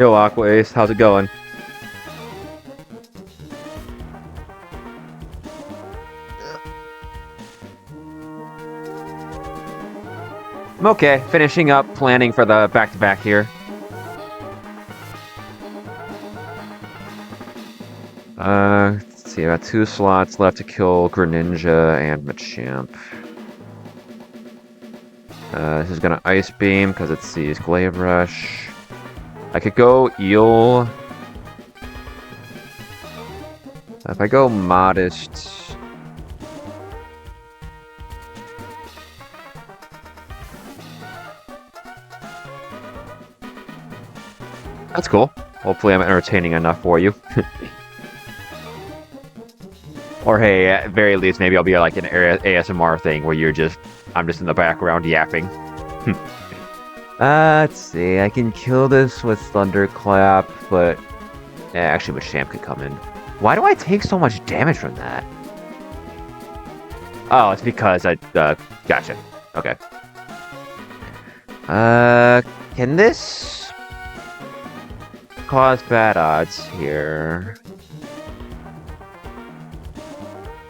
Yo, Aquace, how's it going? I'm okay. Finishing up planning for the back-to-back here. Let's see, I got 2 slots left to kill Greninja and Machamp. This is gonna Ice Beam because it sees Glaive Rush. I could go Eel. If I go Modest... That's cool. Hopefully I'm entertaining enough for you. Or hey, at very least, maybe I'll be like an ASMR thing where I'm just in the background yapping. Let's see, I can kill this with Thunderclap, but... actually, Machamp could come in. Why do I take so much damage from that? Oh, it's because gotcha. Okay. Can this... cause bad odds here?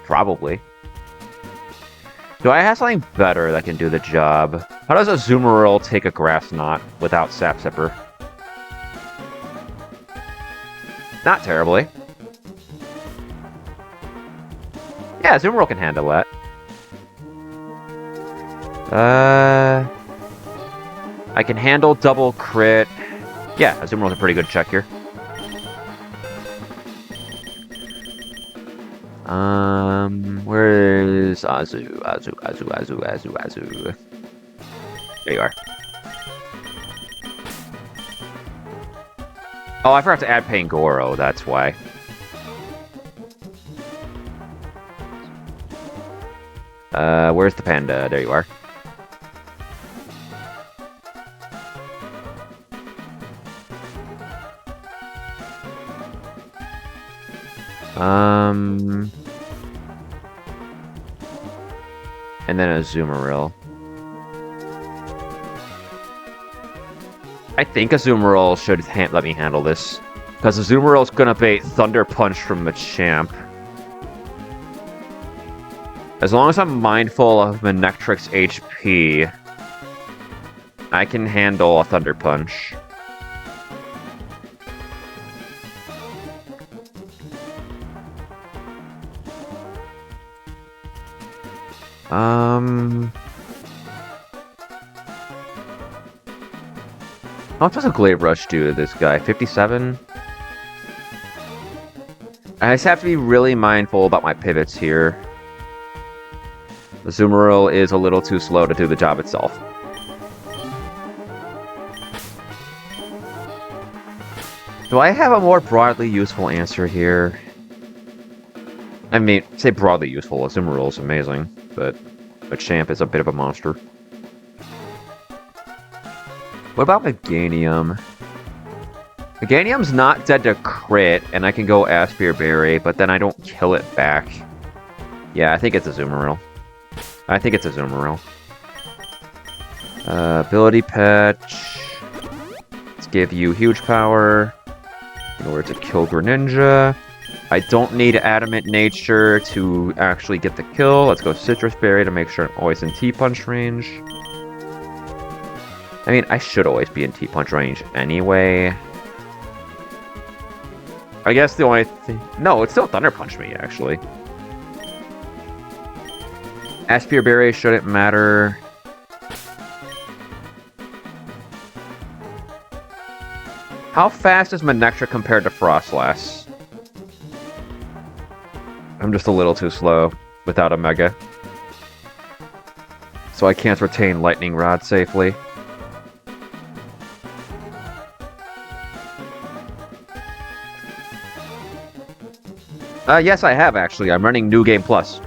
Probably. Do I have something better that can do the job? How does a Azumarill take a Grass Knot without Sap Sipper? Not terribly. Yeah, Azumarill can handle that. I can handle double crit. Yeah, Azumarill's a pretty good check here. Where is Azu? There you are. Oh, I forgot to add Pangoro, that's why. Where's the panda? There you are. And then a Azumarill. I think Azumarill should let me handle this. Because Azumarill's gonna bait Thunder Punch from Machamp. As long as I'm mindful of Manectric's HP, I can handle a Thunder Punch. How much does a Glaive Rush do to this guy? 57? I just have to be really mindful about my pivots here. The Azumarill is a little too slow to do the job itself. Do I have a more broadly useful answer here? I mean, say broadly useful, Azumarill is amazing, but Machamp is a bit of a monster. What about Meganium? Meganium's not dead to crit, and I can go Aspire Berry, but then I don't kill it back. Yeah, I think it's Azumarill. Ability Patch. Let's give you huge power in order to kill Greninja. I don't need Adamant Nature to actually get the kill. Let's go Citrus Berry to make sure I'm always in T-Punch range. I mean, I should always be in T-Punch range anyway. I guess the only thing... No, it's still Thunder Punch me, actually. Aspire Berry shouldn't matter. How fast is Manectric compared to Frostlass? I'm just a little too slow without a Mega. So I can't retain Lightning Rod safely. Yes, I have, actually. I'm running New Game Plus.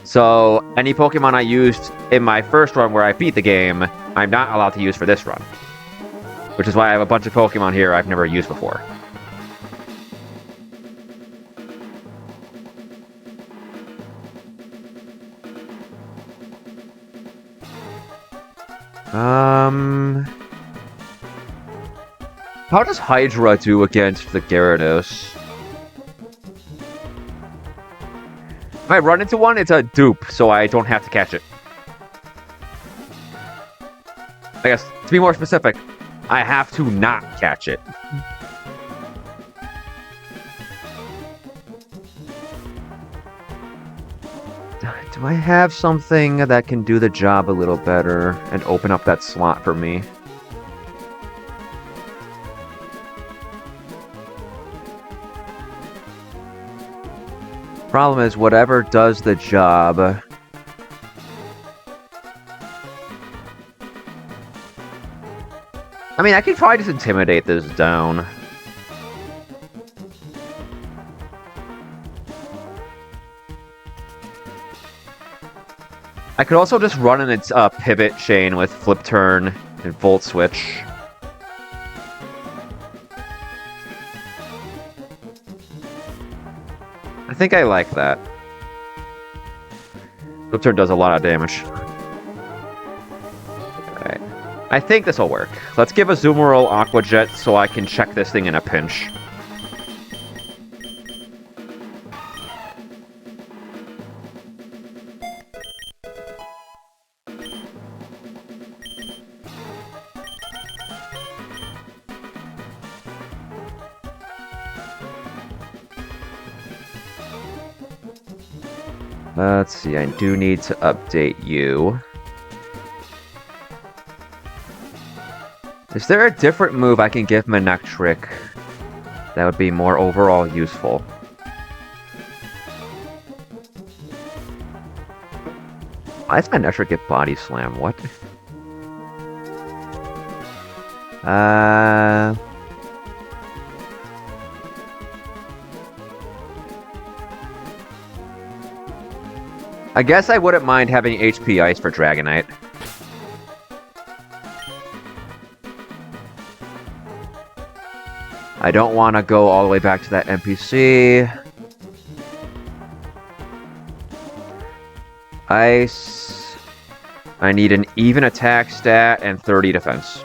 So, any Pokemon I used in my first run where I beat the game, I'm not allowed to use for this run. Which is why I have a bunch of Pokemon here I've never used before. How does Hydra do against the Gyarados? If I run into one, it's a dupe, so I don't have to catch it. I guess, to be more specific, I have to not catch it. Do I have something that can do the job a little better and open up that slot for me? Problem is, whatever does the job... I mean, I could probably just intimidate this down. I could also just run in its pivot chain with Flip Turn and Volt Switch. I think I like that. Flip Turn does a lot of damage. Alright. I think this will work. Let's give Azumarill Aqua Jet so I can check this thing in a pinch. Let's see, I do need to update you. Is there a different move I can give Manectric that would be more overall useful? Why does Manectric get Body Slam? What? I guess I wouldn't mind having HP Ice for Dragonite. I don't want to go all the way back to that NPC. Ice. I need an even attack stat and 30 defense.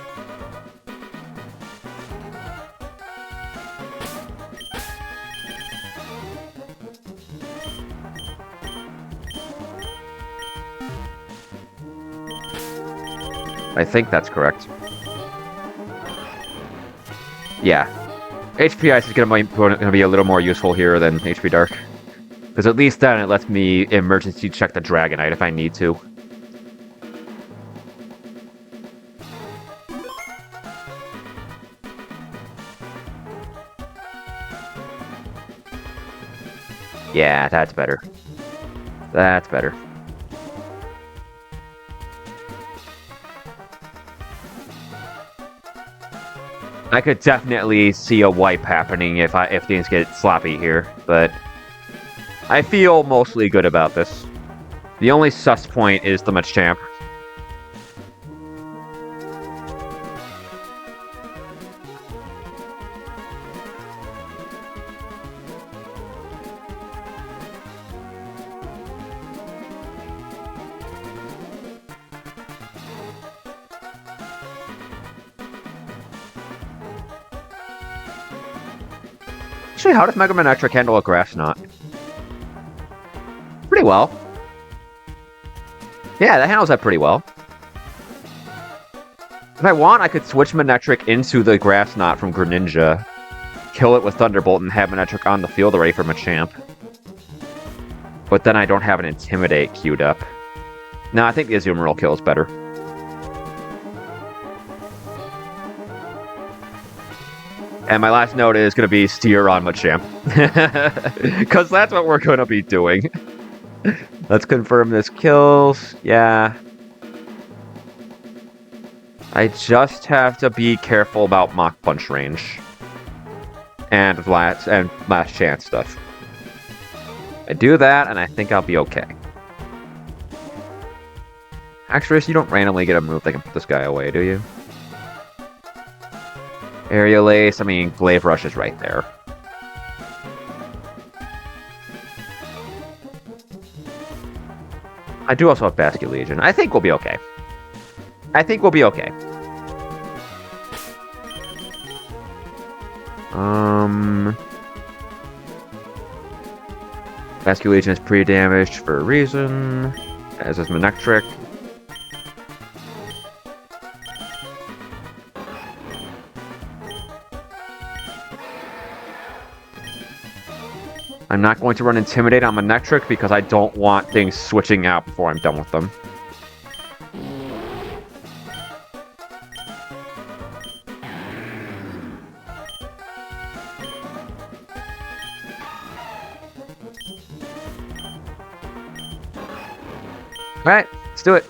I think that's correct. Yeah. HP Ice is going to be a little more useful here than HP Dark. Because at least then it lets me emergency check the Dragonite if I need to. Yeah, that's better. That's better. I could definitely see a wipe happening if things get sloppy here, but I feel mostly good about this. The only sus point is the Machamp. Actually, how does Mega Manectric handle a Grass Knot? Pretty well. Yeah, that handles that pretty well. If I want, I could switch Manectric into the Grass Knot from Greninja, kill it with Thunderbolt, and have Manectric on the field ready for Machamp. But then I don't have an Intimidate queued up. No, I think the Azumarill kill is better. And my last note is going to be steer on Machamp. Because that's what we're going to be doing. Let's confirm this kills. Yeah. I just have to be careful about Mach Punch range. And last chance stuff. I do that, and I think I'll be okay. Actually, you don't randomly get a move that can put this guy away, do you? Aerial Ace, I mean, Glaive Rush is right there. I do also have Basket Legion. I think we'll be okay. I think we'll be okay. Rescue Agent is pre-damaged for a reason, as is Manectric. I'm not going to run Intimidate on Manectric because I don't want things switching out before I'm done with them. Alright, let's do it.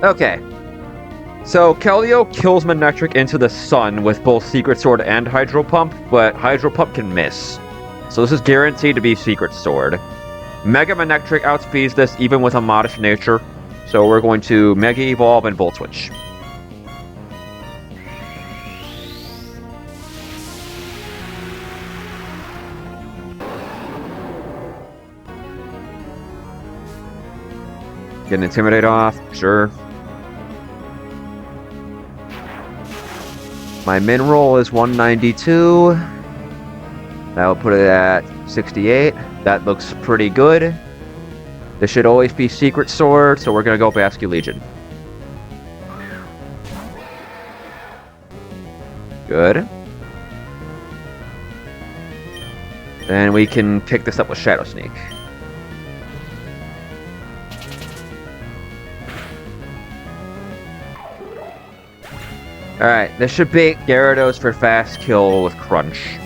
Okay. So, Keldeo kills Manectric into the sun with both Secret Sword and Hydro Pump, but Hydro Pump can miss. So this is guaranteed to be Secret Sword. Mega Manectric outspeeds this even with a modest nature, so we're going to Mega Evolve and Volt Switch. Get an Intimidate off, sure. My min roll is 192. That'll put it at 68. That looks pretty good. This should always be Secret Sword, so we're gonna go Basque Legion. Good. Then we can pick this up with Shadow Sneak. Alright, this should bait Gyarados for fast kill with Crunch.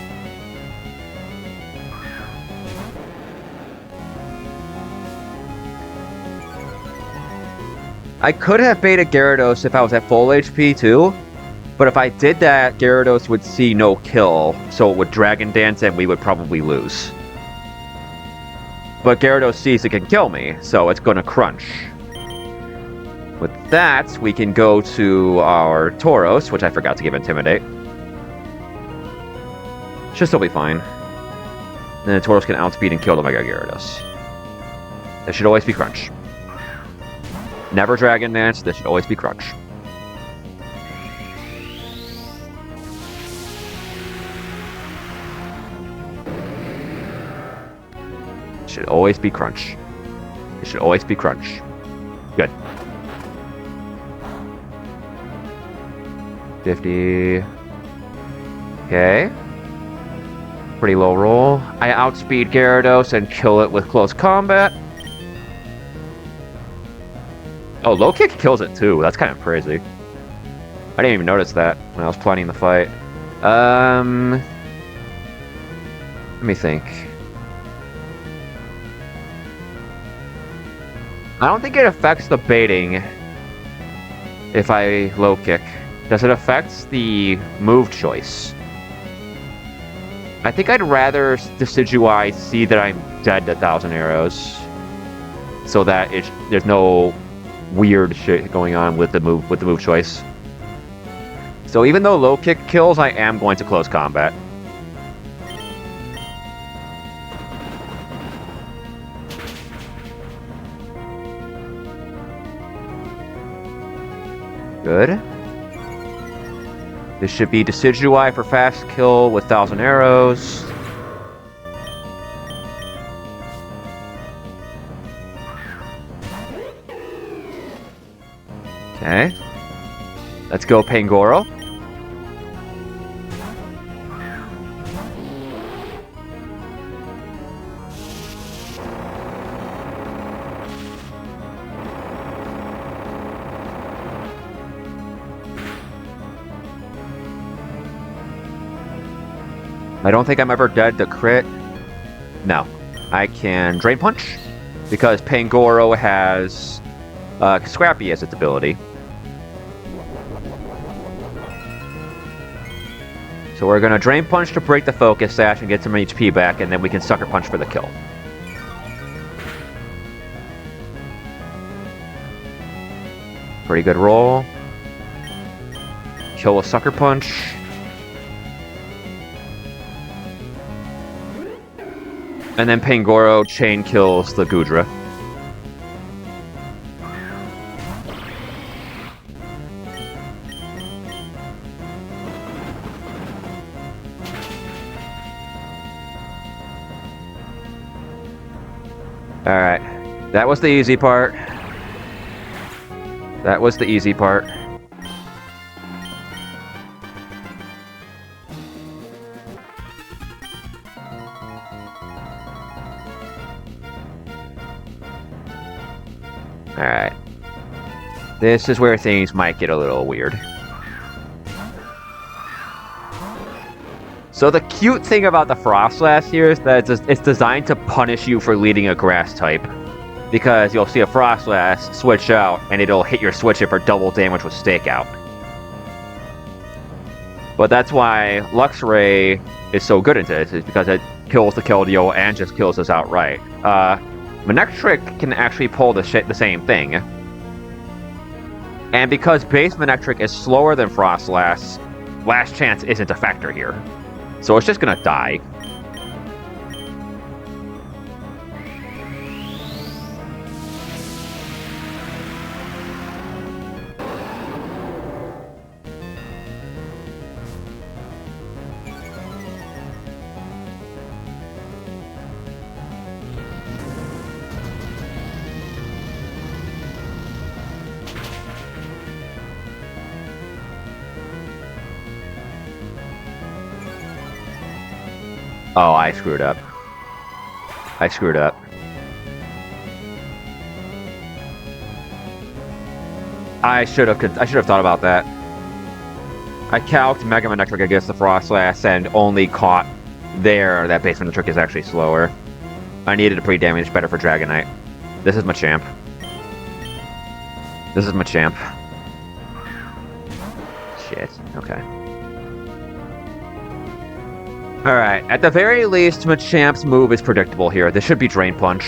I could have baited Gyarados if I was at full HP too, but if I did that, Gyarados would see no kill, so it would Dragon Dance and we would probably lose. But Gyarados sees it can kill me, so it's gonna Crunch. With that, we can go to our Tauros, which I forgot to give Intimidate. Should still be fine. Then the Tauros can outspeed and kill the Mega Gyarados. This should always be Crunch. Never Dragon Dance, this should always be Crunch. Should always be Crunch. It should always be Crunch. Good. 50. Okay. Pretty low roll. I outspeed Gyarados and kill it with close combat. Oh, low kick kills it too. That's kind of crazy. I didn't even notice that when I was planning the fight. Let me think. I don't think it affects the baiting if I low kick. Does it affect the move choice? I think I'd rather Decidueye see that I'm dead to 1,000 arrows, so that there's no weird shit going on with the move choice. So even though low kick kills, I am going to close combat. Good. This should be Decidueye for fast kill with 1,000 arrows. Okay. Let's go Pangoro. I don't think I'm ever dead to crit. No. I can Drain Punch, because Pangoro has Scrappy as its ability. So we're going to Drain Punch to break the Focus Sash and get some HP back, and then we can Sucker Punch for the kill. Pretty good roll. Kill a Sucker Punch. And then Pangoro chain kills the Goodra. Alright. That was the easy part. That was the easy part. Alright. This is where things might get a little weird. So the cute thing about the Frostlass here is that it's designed to punish you for leading a grass type. Because you'll see a Frostlass switch out, and it'll hit your switch for double damage with Stakeout. But that's why Luxray is so good at this, is because it kills the Keldeo and just kills us outright. Manectric can actually pull the same thing. And because base Manectric is slower than Frostlass, Last Chance isn't a factor here. So it's just gonna die. Oh, I screwed up. I screwed up. I should have thought about that. I calced Mega Manectric against the Frostlass and only caught there that base Manectric is actually slower. I needed a pre-damage better for Dragonite. This is Machamp. This is Machamp. Shit. Okay. Alright, at the very least, Machamp's move is predictable here. This should be Drain Punch.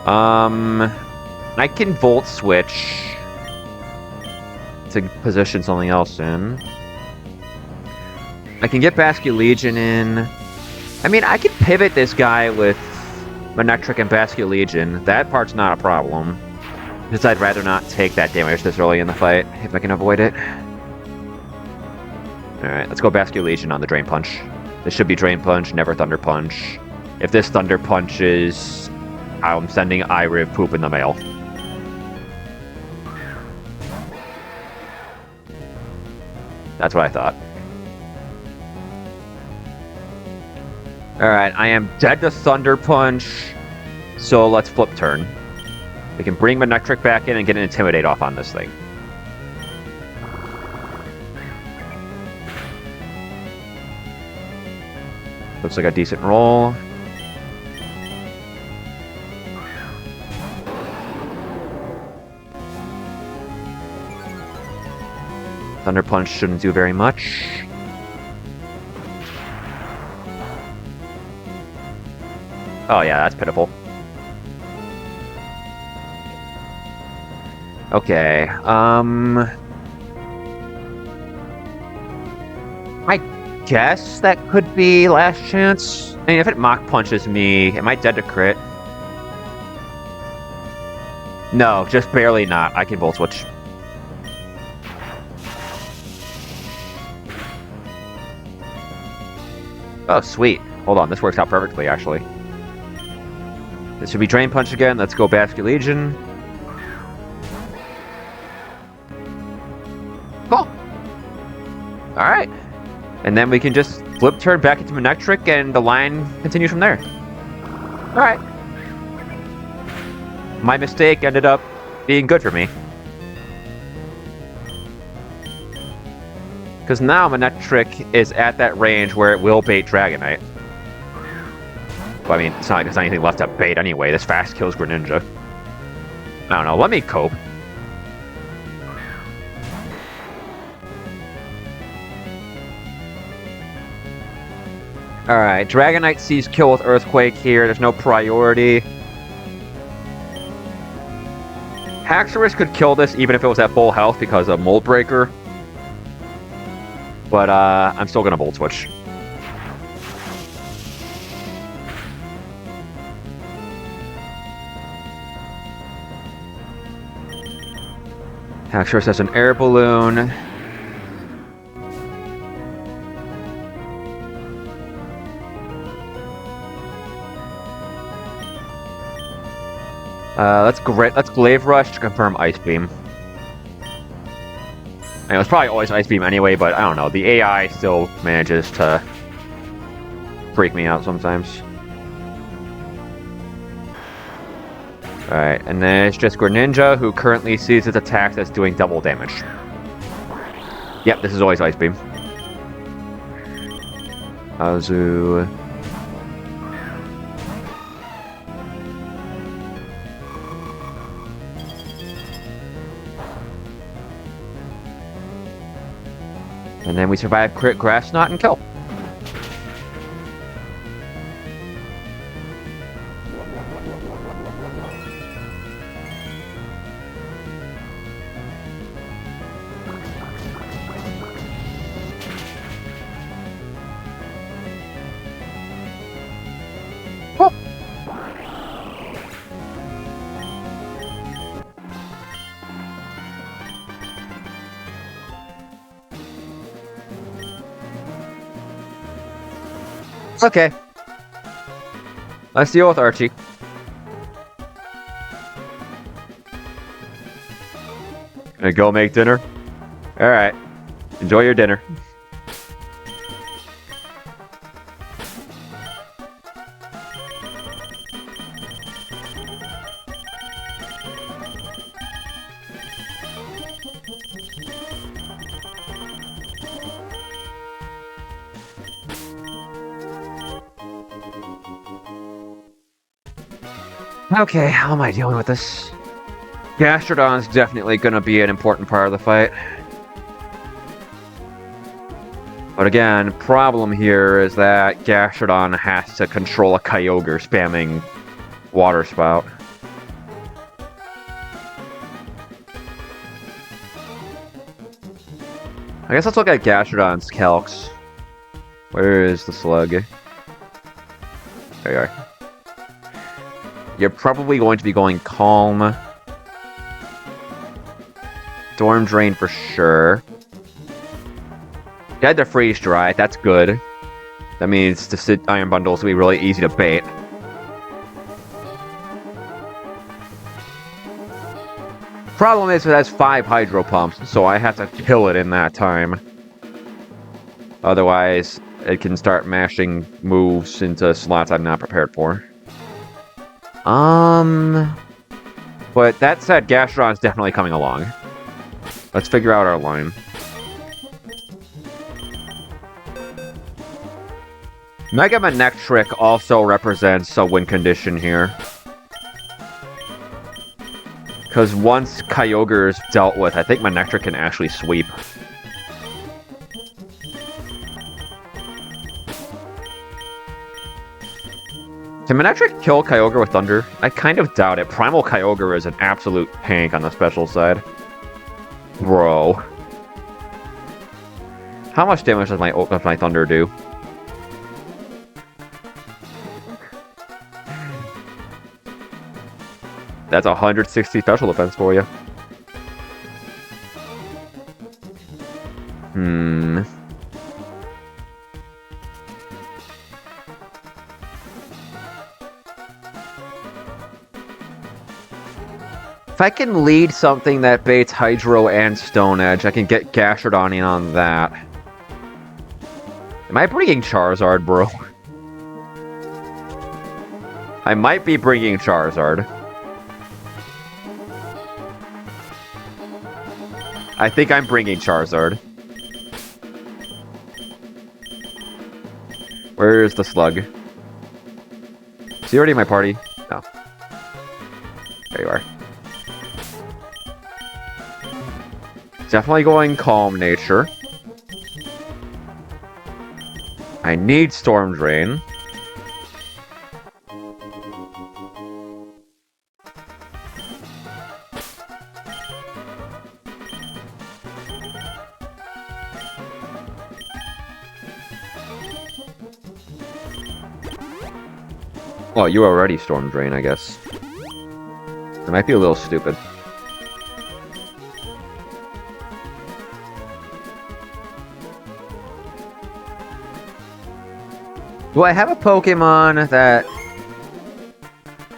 I can Volt Switch to position something else in. I can get Basculegion in. I mean, I can pivot this guy with Manectric and Basculegion. That part's not a problem. Because I'd rather not take that damage this early in the fight, if I can avoid it. Alright, let's go Basculegion on the Drain Punch. This should be Drain Punch, never Thunder Punch. If this Thunder punches, I'm sending Iriv poop in the mail. That's what I thought. Alright, I am dead to Thunder Punch, so let's flip turn. We can bring Manectric back in and get an Intimidate off on this thing. Looks like a decent roll. Thunder Punch shouldn't do very much. Oh yeah, that's pitiful. Okay, I guess that could be Last Chance. I mean, if it Mach Punches me, am I dead to crit? No, just barely not. I can Volt Switch. Oh, sweet. Hold on, this works out perfectly, actually. This should be Drain Punch again. Let's go Basculegion. Cool. Alright. And then we can just flip turn back into Manectric, and the line continues from there. Alright. My mistake ended up being good for me. Because now Manectric is at that range where it will bait Dragonite. Well, I mean, it's not like there's anything left to bait anyway. This fast kills Greninja. I don't know, let me cope. Alright, Dragonite sees kill with Earthquake here. There's no priority. Haxorus could kill this even if it was at full health because of Mold Breaker. But I'm still gonna Volt Switch. Haxorus has an air balloon. Let's Glaive Rush to confirm Ice Beam. And it was probably always Ice Beam anyway, but I don't know. The AI still manages to freak me out sometimes. Alright, and then it's just Greninja, who currently sees its attacks as doing double damage. Yep, this is always Ice Beam. Azu. And then we survive crit Grass Knot and kill. Oh. Okay. Let's deal with Archie. Gonna go make dinner? Alright. Enjoy your dinner. Okay, how am I dealing with this? Gastrodon's definitely gonna be an important part of the fight. But again, problem here is that Gastrodon has to control a Kyogre spamming Water Spout. I guess let's look at Gastrodon's calcs. Where is the slug? There you are. You're probably going to be going Calm. Storm Drain for sure. You had to Freeze Dry, that's good. That means the Iron Bundles will be really easy to bait. Problem is it has 5 Hydro Pumps, so I have to kill it in that time. Otherwise, it can start mashing moves into slots I'm not prepared for. But that said, Gastrodon's definitely coming along. Let's figure out our line. Mega Manectric also represents a win condition here. Because once Kyogre is dealt with, I think Manectric can actually sweep. Can Manectric kill Kyogre with Thunder? I kind of doubt it. Primal Kyogre is an absolute tank on the special side. Bro. How much damage does my Thunder do? That's 160 special defense for you. If I can lead something that baits Hydro and Stone Edge, I can get Gastrodon in on that. Am I bringing Charizard, bro? I might be bringing Charizard. I think I'm bringing Charizard. Where's the slug? Is he already in my party? No. There you are. Definitely going Calm Nature. I need Storm Drain. Well, you already Storm Drain, I guess. It might be a little stupid. Do I have a Pokemon that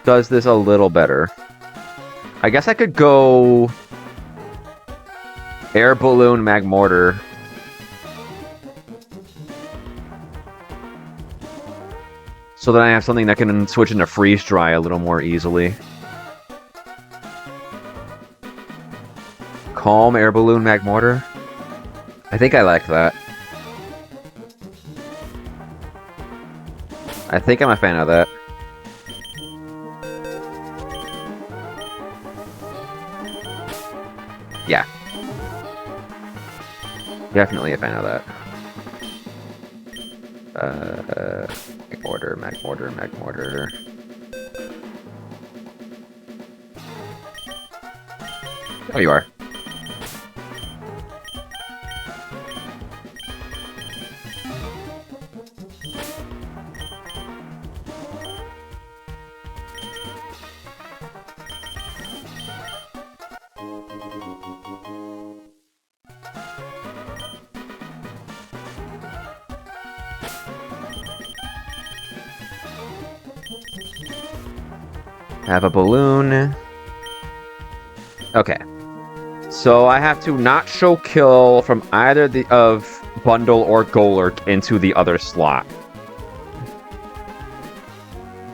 does this a little better? I guess I could go Air Balloon Magmortar. So that I have something that can switch into Freeze Dry a little more easily. Calm Air Balloon Magmortar? I think I like that. I think I'm a fan of that. Yeah. Definitely a fan of that. Magmortar. Oh, you are. Have a balloon. Okay. So I have to not show kill from either of Bundle or Golurk into the other slot.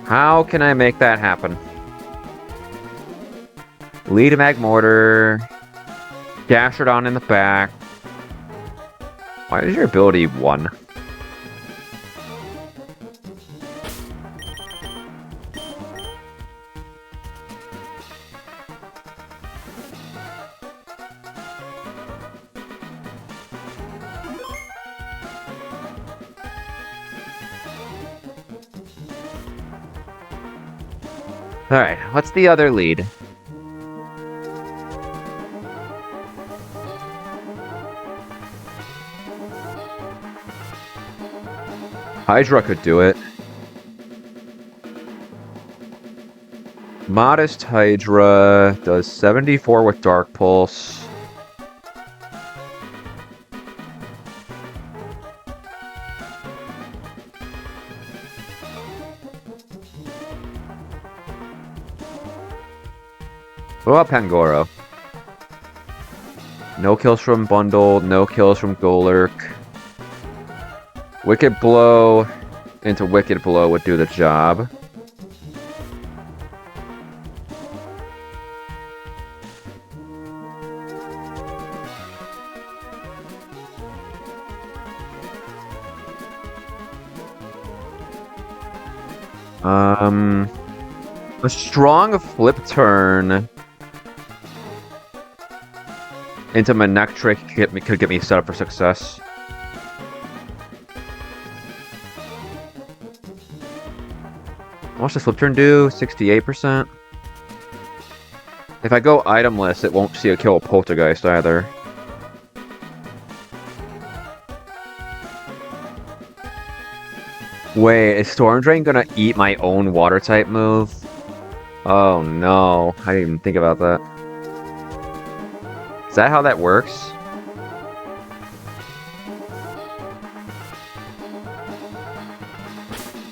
How can I make that happen? Lead a Magmortar. Gastrodon in the back. Why is your ability 1? Alright, what's the other lead? Hydra could do it. Modest Hydra does 74 with Dark Pulse. What about Pangoro? No kills from Bundle, no kills from Golurk. Wicked Blow into Wicked Blow would do the job. A strong flip turn into Manectric could get me set up for success. How much does flip turn do? 68%? If I go itemless, it won't see a kill a Poltergeist either. Wait, is Storm Drain gonna eat my own water type move? Oh no, I didn't even think about that. Is that how that works?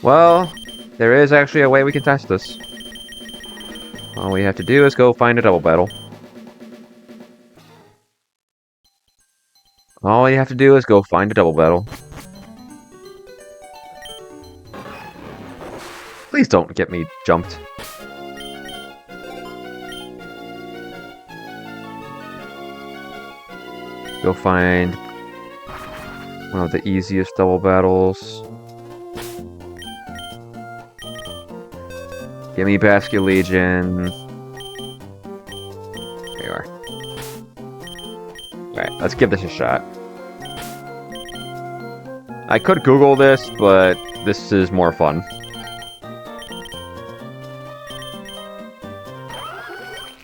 Well, there is actually a way we can test this. All we have to do is go find a double battle. All you have to do is go find a double battle. Please don't get me jumped. Go find one of the easiest double battles. Give me Basculegion. There you are. Alright, let's give this a shot. I could Google this, but this is more fun.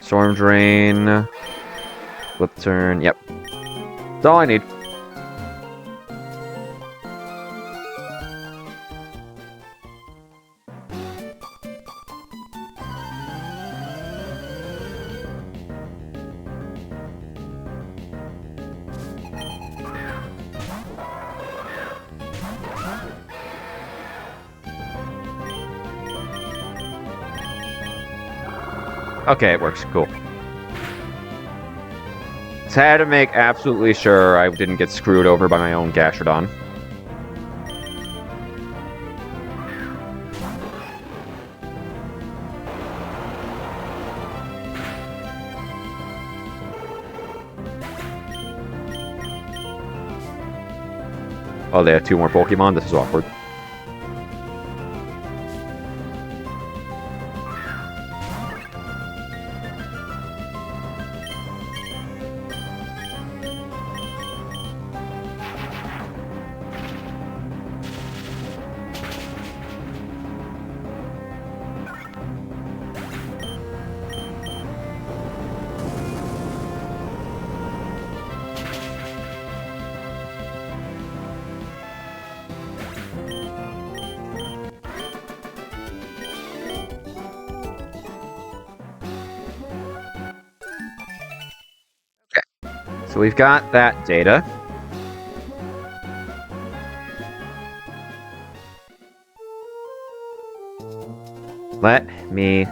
Storm Drain. Flip turn, yep. That's all I need. Okay, it works. Cool. Just had to make absolutely sure I didn't get screwed over by my own Gastrodon. Oh, they have 2 more Pokemon? This is awkward. So we've got that data. Let me...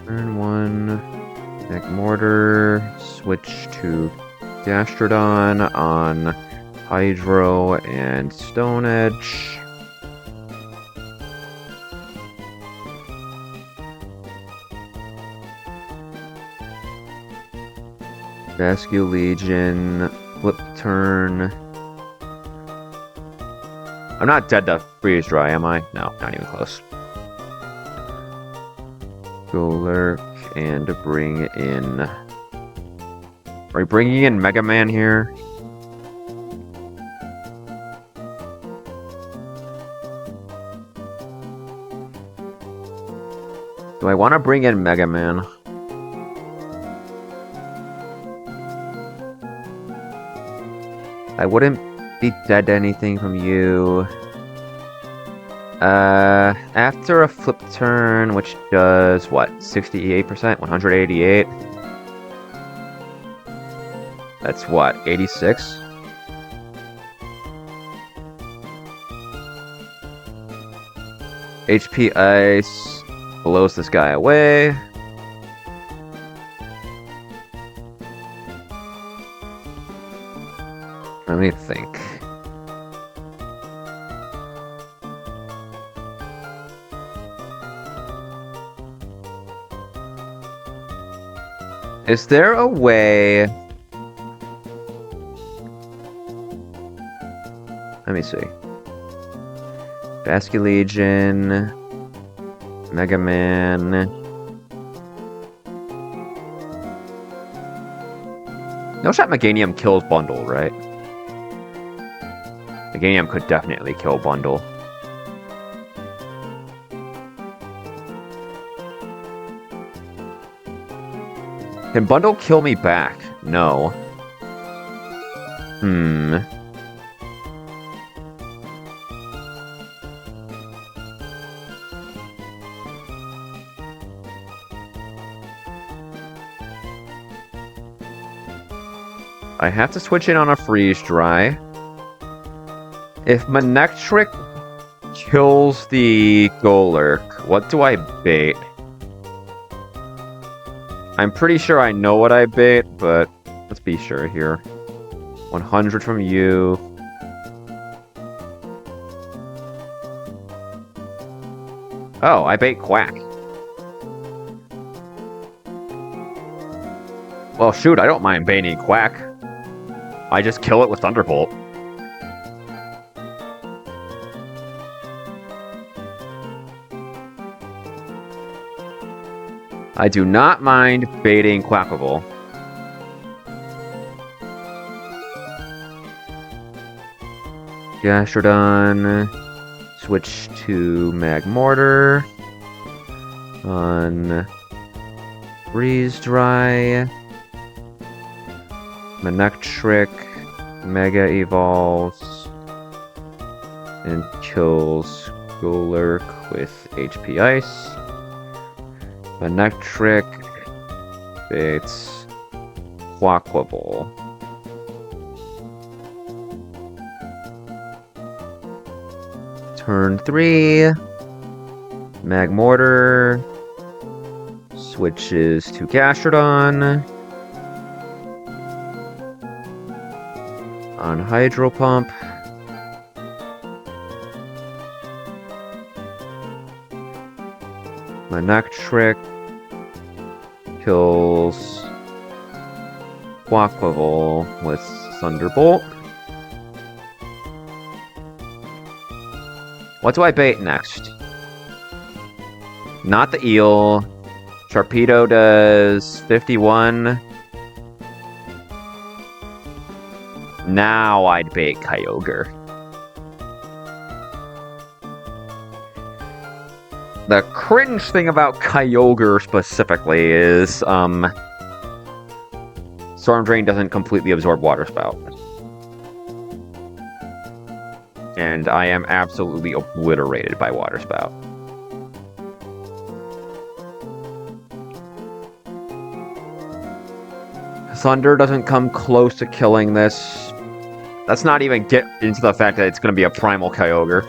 Turn 1, Magmortar, switch to Gastrodon on Hydro and Stone Edge. Vasculegion, Flip Turn. I'm not dead to Freeze Dry, am I? No, not even close. Go Lurk and bring in... Are we bringing in Mega Man here? Do I want to bring in Mega Man? I wouldn't be dead to anything from you. After a flip turn, which does, what, 68%? 188? That's what, 86? HP Ice blows this guy away. Let me think. Is there a way... Let me see. Vasculegion, Mega Man. No shot Meganium kills Bundle, right? Meganium could definitely kill Bundle. Can Bundle kill me back? No. I have to switch in on a Freeze Dry. If Manectric kills the Golurk, what do I bait? I'm pretty sure I know what I bait, but let's be sure here. 100 from you. Oh, I bait Quack. Well, shoot, I don't mind baiting Quack. I just kill it with Thunderbolt. I do not mind baiting Quackable. Gastrodon. Switch to Magmortar. On Freeze Dry. Manectric. Mega Evolves. And kills Golurk with HP Ice. Manectric baits Quaquaval. Turn 3. Magmortar switches to Gastrodon. On Hydro Pump. Manectric kills Quaquaval with Thunderbolt. What do I bait next? Not the eel. Sharpedo does 51. Now I'd bait Kyogre. The cringe thing about Kyogre specifically is, Storm Drain doesn't completely absorb Water Spout. And I am absolutely obliterated by Water Spout. Thunder doesn't come close to killing this. Let's not even get into the fact that it's going to be a Primal Kyogre.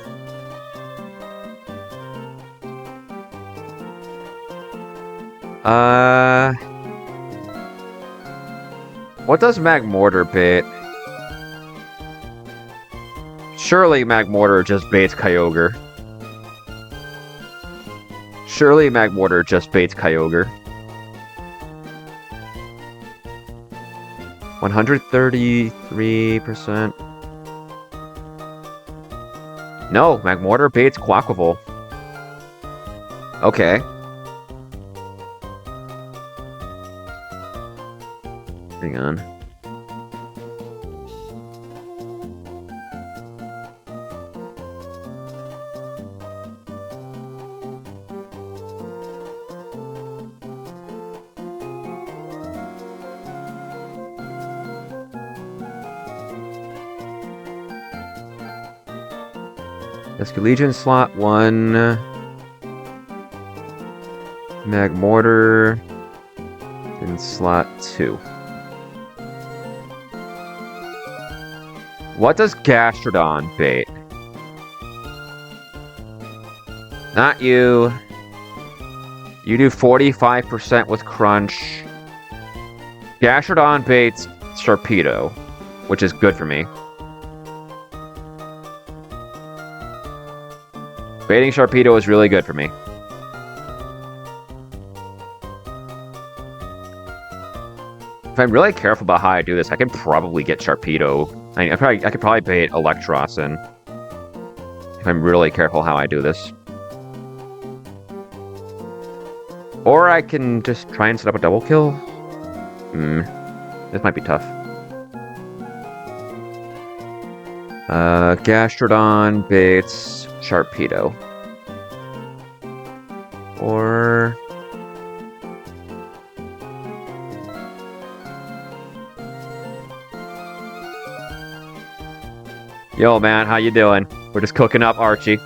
What does Magmortar bait? Surely Magmortar just baits Kyogre. Surely Magmortar just baits Kyogre. 133%. No, Magmortar baits Quaquaval. Okay. Hang on. Escalegion slot 1. Magmortar in slot 2. What does Gastrodon bait? Not you. You do 45% with Crunch. Gastrodon baits Sharpedo, which is good for me. Baiting Sharpedo is really good for me. If I'm really careful about how I do this, I can probably get Sharpedo. I could probably bait Electrosin. If I'm really careful how I do this. Or I can just try and set up a double kill. This might be tough. Gastrodon baits Sharpedo. Or... Yo, man, how you doing? We're just cooking up Archie.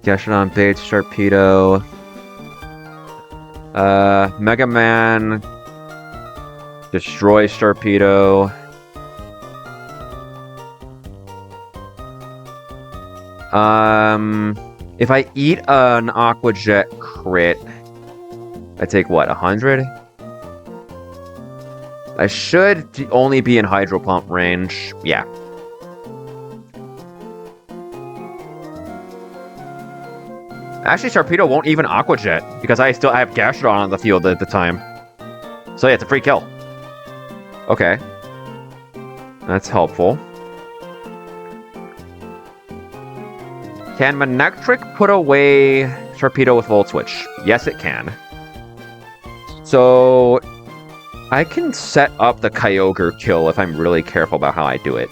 Gastrodon baits Sharpedo. Mega Man destroys Sharpedo. If I eat an Aqua Jet crit, I take what, 100? I should only be in Hydro Pump range. Yeah. Actually, Sharpedo won't even Aqua Jet because I have Gastrodon on the field at the time. So yeah, it's a free kill. Okay. That's helpful. Can Manectric put away Sharpedo with Volt Switch? Yes, it can. So I can set up the Kyogre kill if I'm really careful about how I do it.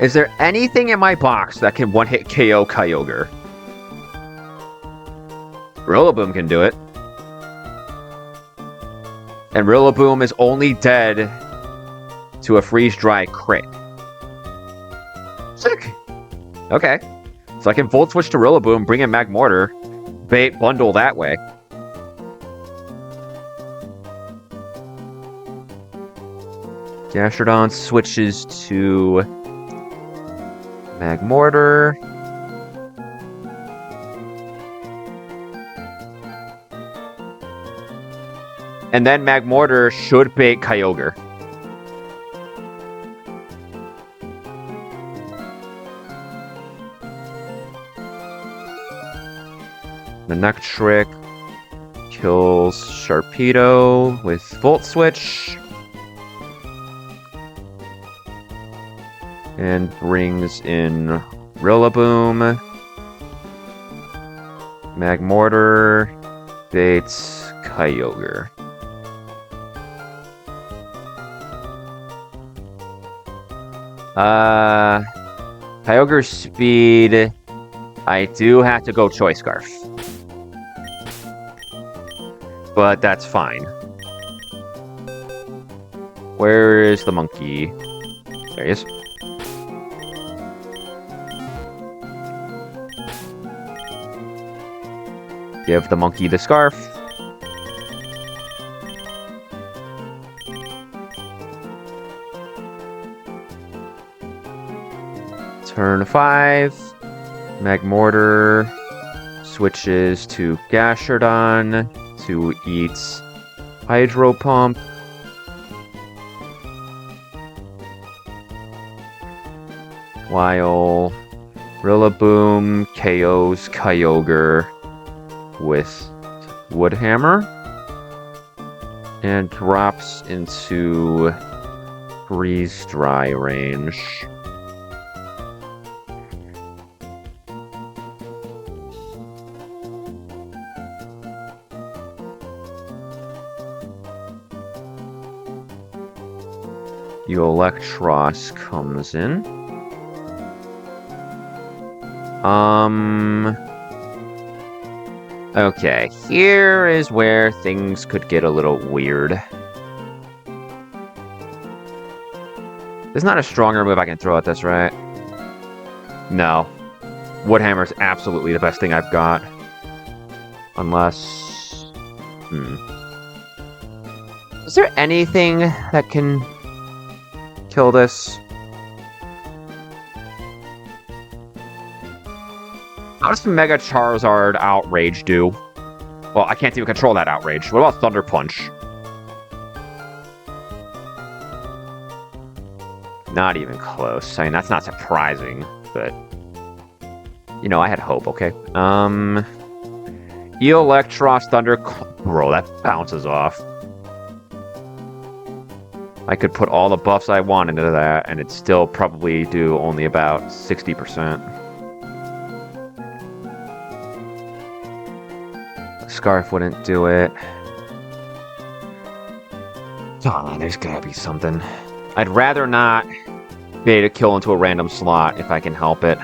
Is there anything in my box that can one-hit KO Kyogre? Rillaboom can do it. And Rillaboom is only dead to a freeze-dry crit. Sick! Okay. So I can Volt Switch to Rillaboom, bring in Magmortar, bait bundle that way. Gastrodon switches to Magmortar. And then Magmortar should bait Kyogre. The Neck Trick kills Sharpedo with Volt Switch. And brings in Rillaboom. Magmortar baits Kyogre. Kyogre's speed. I do have to go Choice Scarf. But that's fine. Where is the monkey? There he is. Give the monkey the scarf. Turn 5. Magmortar switches to Gastrodon to eat Hydro Pump. While Rillaboom KOs Kyogre with Wood Hammer and drops into Freeze Dry range. Electros comes in. Okay, here is where things could get a little weird. There's not a stronger move I can throw at this, right? No. Woodhammer is absolutely the best thing I've got. Unless... Is there anything that can kill this? How does Mega Charizard Outrage do? Well, I can't even control that Outrage. What about Thunder Punch? Not even close. I mean, that's not surprising, but... You know, I had hope, okay? Electros Thunder... Bro, that bounces off. I could put all the buffs I want into that, and it'd still probably do only about 60%. Scarf wouldn't do it. Oh, there's gotta be something. I'd rather not be able to kill into a random slot if I can help it.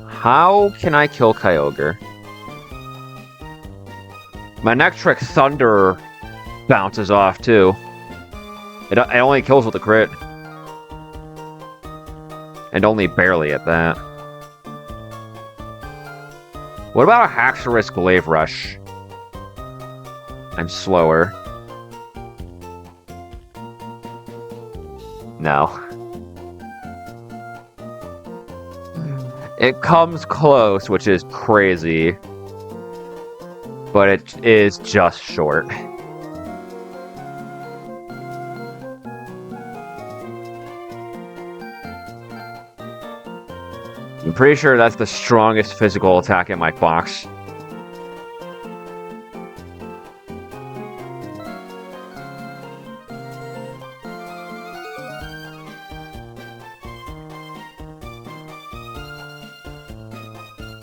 How can I kill Kyogre? My Neck Trick Thunder bounces off, too. It only kills with a crit. And only barely at that. What about a Haxorus Glaive Rush? I'm slower. No. It comes close, which is crazy. But it is just short. I'm pretty sure that's the strongest physical attack in my box.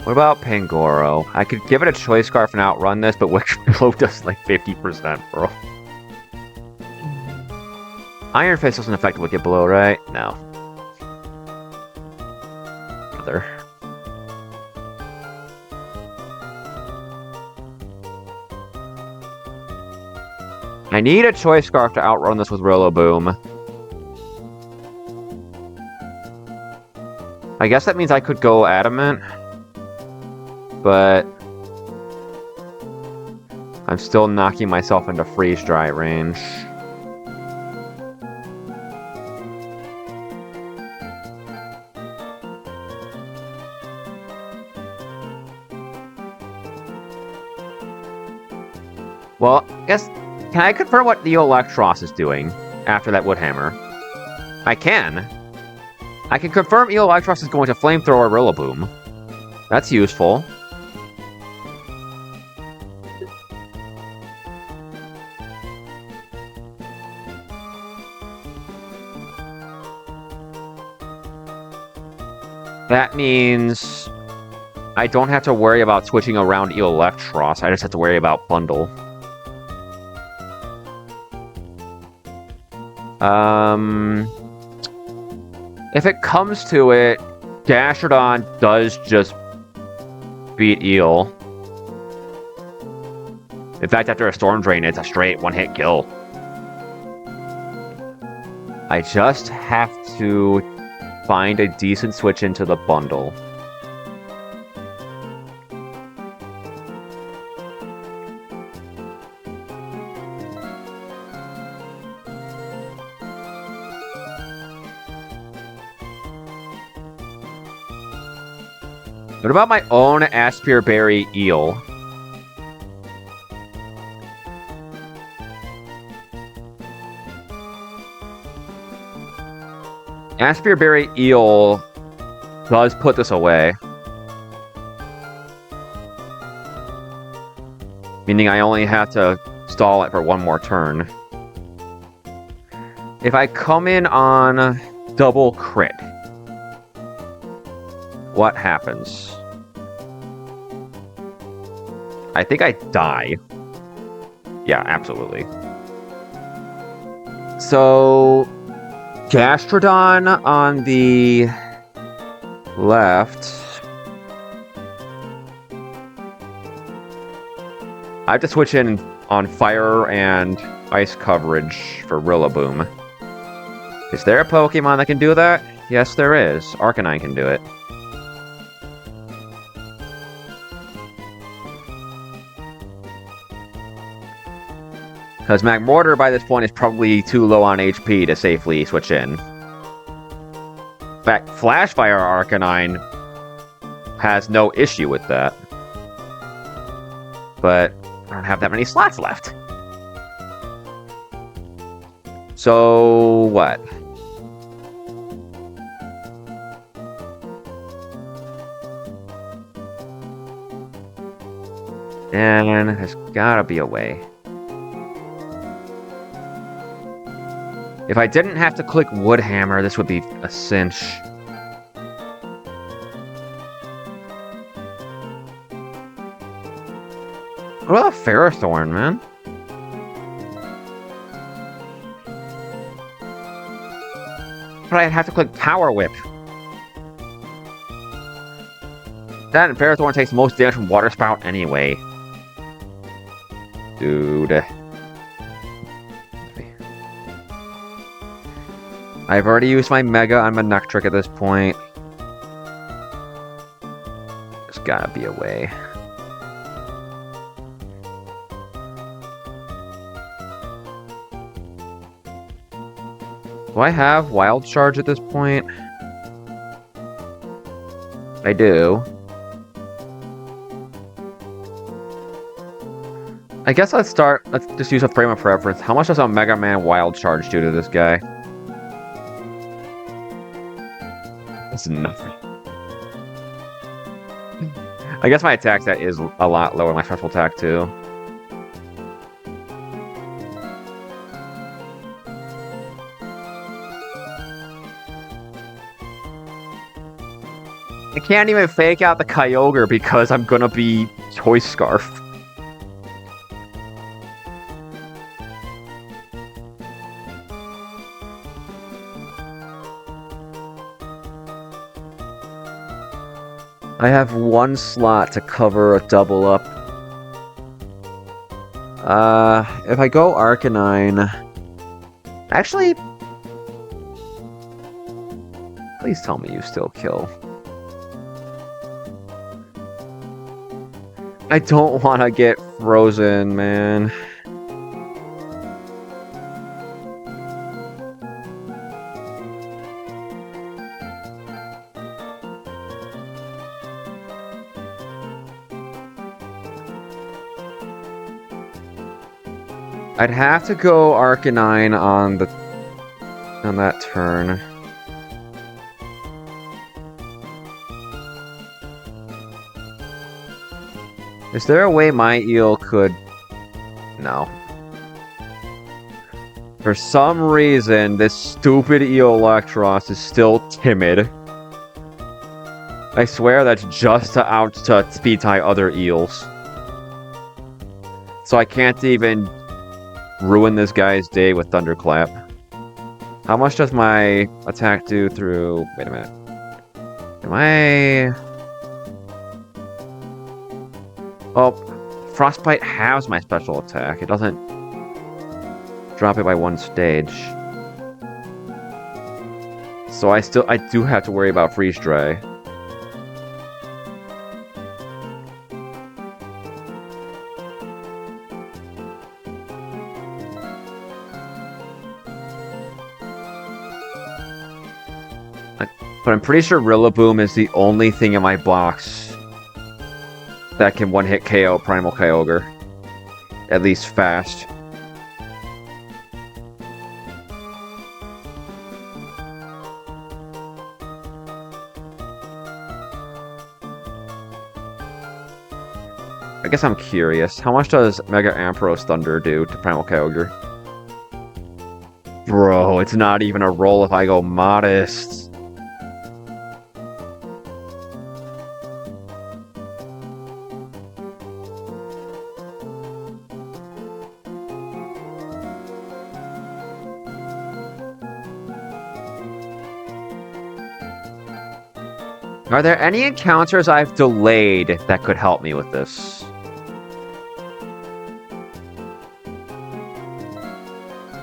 What about Pangoro? I could give it a Choice Scarf and outrun this, but Wicked Blow does like 50%, bro. Iron Fist doesn't affect Wicked Blow, right? No. Other. I need a Choice Scarf to outrun this with Rillaboom. I guess that means I could go Adamant. But I'm still knocking myself into Freeze Dry range. Well, I guess, can I confirm what the Electros is doing after that Wood Hammer? I can. I can confirm Electros is going to Flamethrower Rillaboom. That's useful. That means I don't have to worry about switching around Electros. I just have to worry about Bundle. If it comes to it, Gastrodon does just beat Eel. In fact, after a Storm Drain, it's a straight one-hit kill. I just have to find a decent switch into the bundle. What about my own Aspire Berry Eel? Aspire Berry Eel does put this away. Meaning I only have to stall it for one more turn. If I come in on double crit, what happens? I think I die. Yeah, absolutely. So Gastrodon on the left. I have to switch in on fire and ice coverage for Rillaboom. Is there a Pokemon that can do that? Yes, there is. Arcanine can do it. Because Magmortar by this point is probably too low on HP to safely switch in. In fact, Flash Fire Arcanine has no issue with that. But I don't have that many slots left. So, what? And there's gotta be a way. If I didn't have to click Wood Hammer, this would be a cinch. What about a Ferrothorn, man? But I'd have to click Power Whip. That and Ferrothorn takes most damage from Water Spout anyway. Dude. I've already used my Mega on Manectric at this point. There's gotta be a way. Do I have Wild Charge at this point? I do. I guess let's just use a frame of reference. How much does a Mega Man Wild Charge do to this guy? It's nothing. I guess my attack stat is a lot lower than my special attack too. I can't even fake out the Kyogre because I'm gonna be Choice Scarf. I have one slot to cover a double up. If I go Arcanine... Actually... Please tell me you still kill. I don't want to get frozen, man. I'd have to go Arcanine on that turn. Is there a way my eel could... No. For some reason, this stupid eel Electros is still timid. I swear that's just to speed tie other eels. So I can't even ruin this guy's day with Thunderclap. How much does my attack do through... Wait a minute. Am I... Oh, Frostbite halves my special attack. It doesn't drop it by one stage. So I do have to worry about Freeze Dry. But I'm pretty sure Rillaboom is the only thing in my box that can one-hit KO Primal Kyogre. At least fast. I guess I'm curious. How much does Mega Ampharos Thunder do to Primal Kyogre? Bro, it's not even a roll if I go Modest. Are there any encounters I've delayed that could help me with this?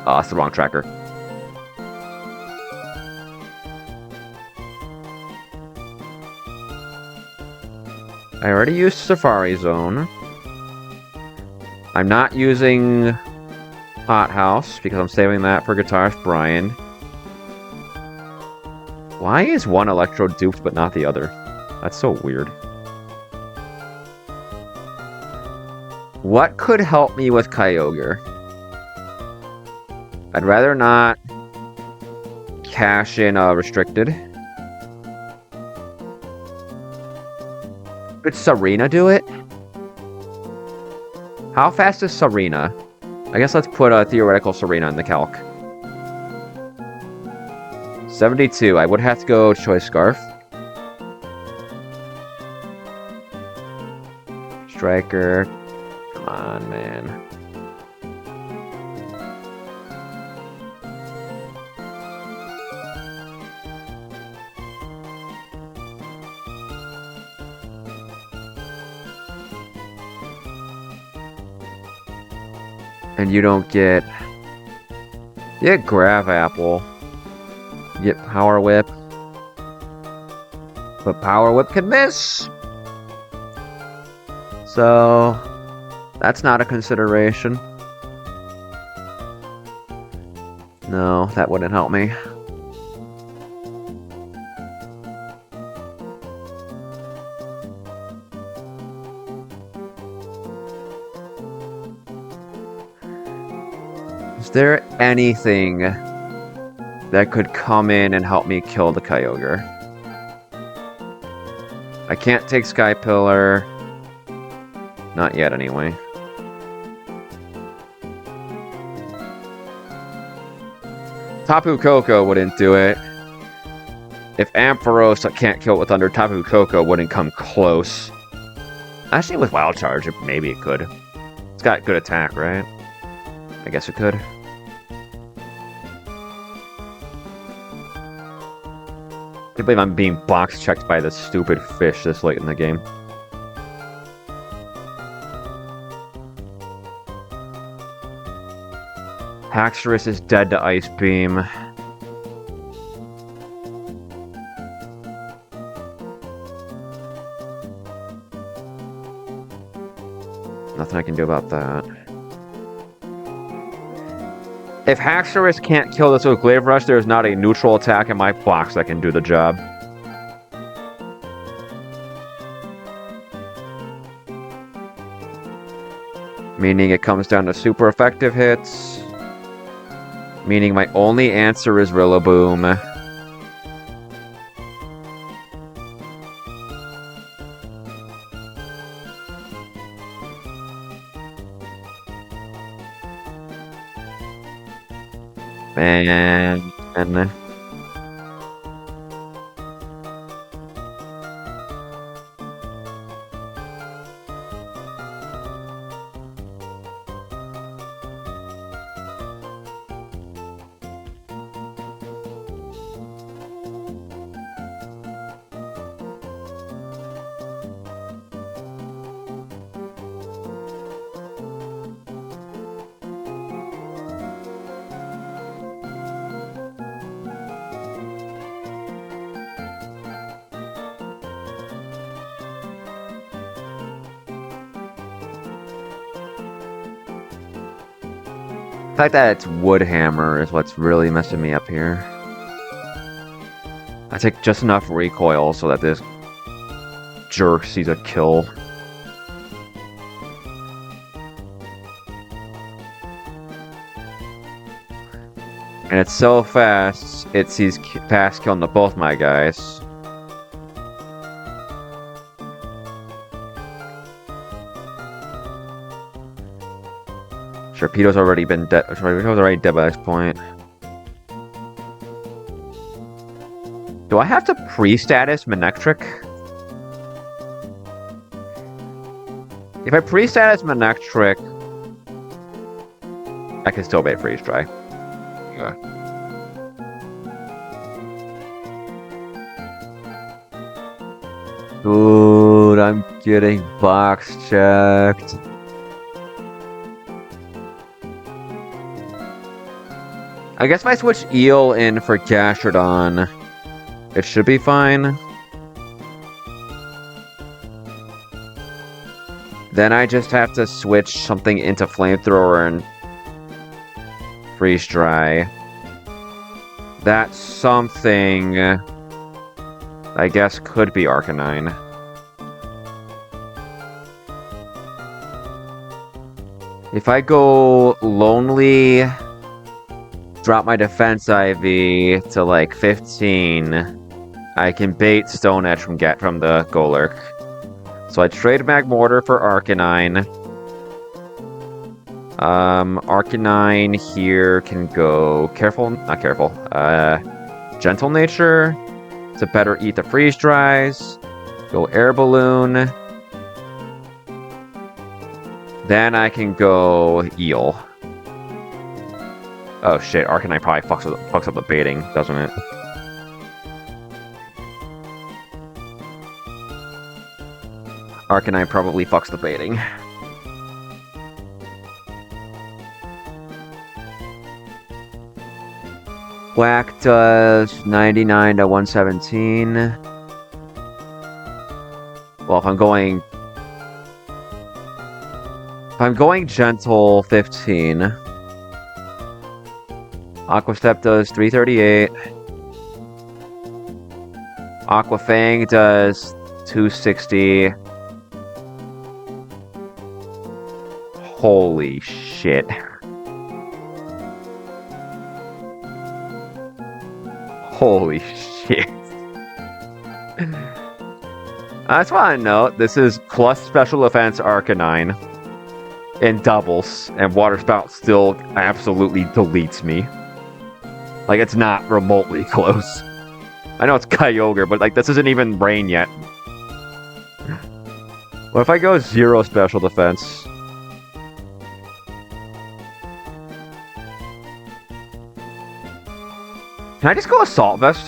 Oh, it's the wrong tracker. I already used Safari Zone. I'm not using Hothouse because I'm saving that for Guitarist Brian. Why is one Electrode duped but not the other? That's so weird. What could help me with Kyogre? I'd rather not cash in Restricted. Could Serena do it? How fast is Serena? I guess let's put a theoretical Serena in the calc. 72. I would have to go Choice Scarf. Striker. Come on, man. And you don't get... You get Grav Apple. You get Power Whip. But Power Whip can miss! So... That's not a consideration. No, that wouldn't help me. Is there anything that could come in and help me kill the Kyogre? I can't take Sky Pillar. Not yet, anyway. Tapu Koko wouldn't do it. If Ampharos can't kill it with Thunder, Tapu Koko wouldn't come close. Actually, with Wild Charge, maybe it could. It's got good attack, right? I guess it could. I can't believe I'm being box checked by this stupid fish this late in the game. Haxorus is dead to Ice Beam. Nothing I can do about that. If Haxorus can't kill this with Glaive Rush, there's not a neutral attack in my box that can do the job. Meaning it comes down to super effective hits. Meaning my only answer is Rillaboom. And the fact that it's Wood Hammer is what's really messing me up here. I take just enough recoil so that this jerk sees a kill. And it's so fast, it sees fast killing to both my guys. Torpedo's already been dead. Torpedo's already dead by this point. Do I have to pre-status Manectric? If I pre-status Manectric, I can still bait Freeze Dry. Okay. Dude, I'm getting box checked. I guess if I switch Eel in for Gastrodon, it should be fine. Then I just have to switch something into Flamethrower and Freeze Dry. That something, I guess, could be Arcanine. If I go Lonely, drop my defense IV to like 15, I can bait Stone Edge from the Golurk. So I trade Magmortar for Arcanine. Arcanine here can go Gentle Nature to better eat the Freeze Dries. Go Air Balloon. Then I can go Eel. Oh shit, Arcanine probably fucks up the baiting, doesn't it? Arcanine probably fucks the baiting. Black does 99 to 117. Well, if I'm going Gentle, 15. Aqua Step does 338. Aqua Fang does 260. Holy shit. Holy shit. I just want to note, this is plus special defense Arcanine in doubles, and Water Spout still absolutely deletes me. Like, it's not remotely close. I know it's Kyogre, but like, this isn't even Rain yet. What if I go 0 special defense? Can I just go Assault Vest?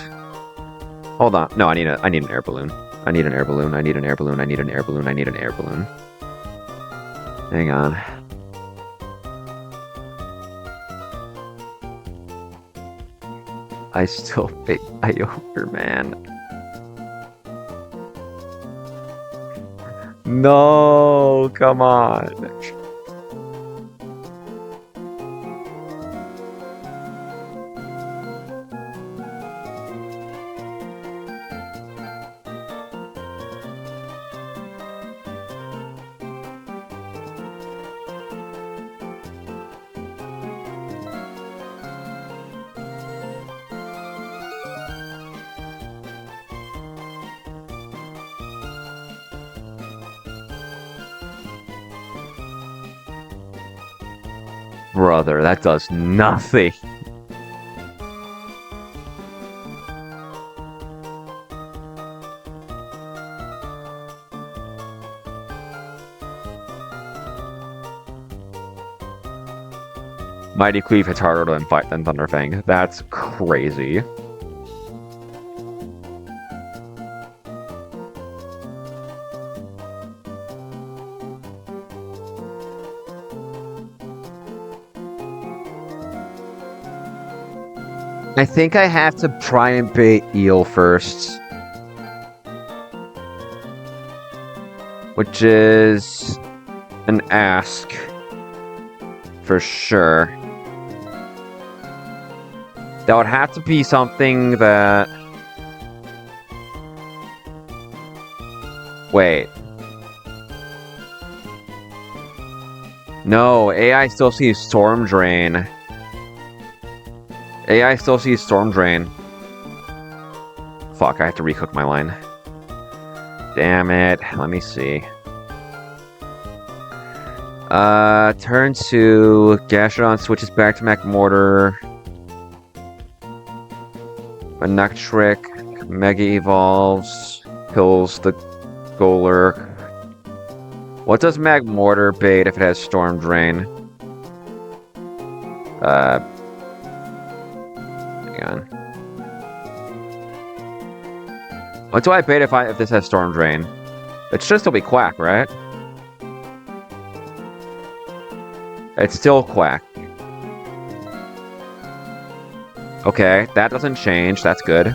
Hold on. No, I need an Air Balloon. I need an Air Balloon. I need an Air Balloon. I need an Air Balloon. I need an Air Balloon. Hang on. I still bait Kyogre, man. No, come on. Brother, that does nothing. Mighty Cleave hits harder than Thunderfang. That's crazy. I think I have to try and bait Eel first. Which is an ask. For sure. That would have to be something that... Wait. No, AI still sees Storm Drain. AI still sees Storm Drain. Fuck, I have to recook my line. Damn it. Let me see. Turn 2. Gastrodon switches back to Magmortar. Manectric. Mega Evolves. Kills the Golurk. What does Magmortar bait if it has Storm Drain? Hang on. What do I bait if this has Storm Drain? It should still be Quack, right? It's still Quack. Okay, that doesn't change. That's good.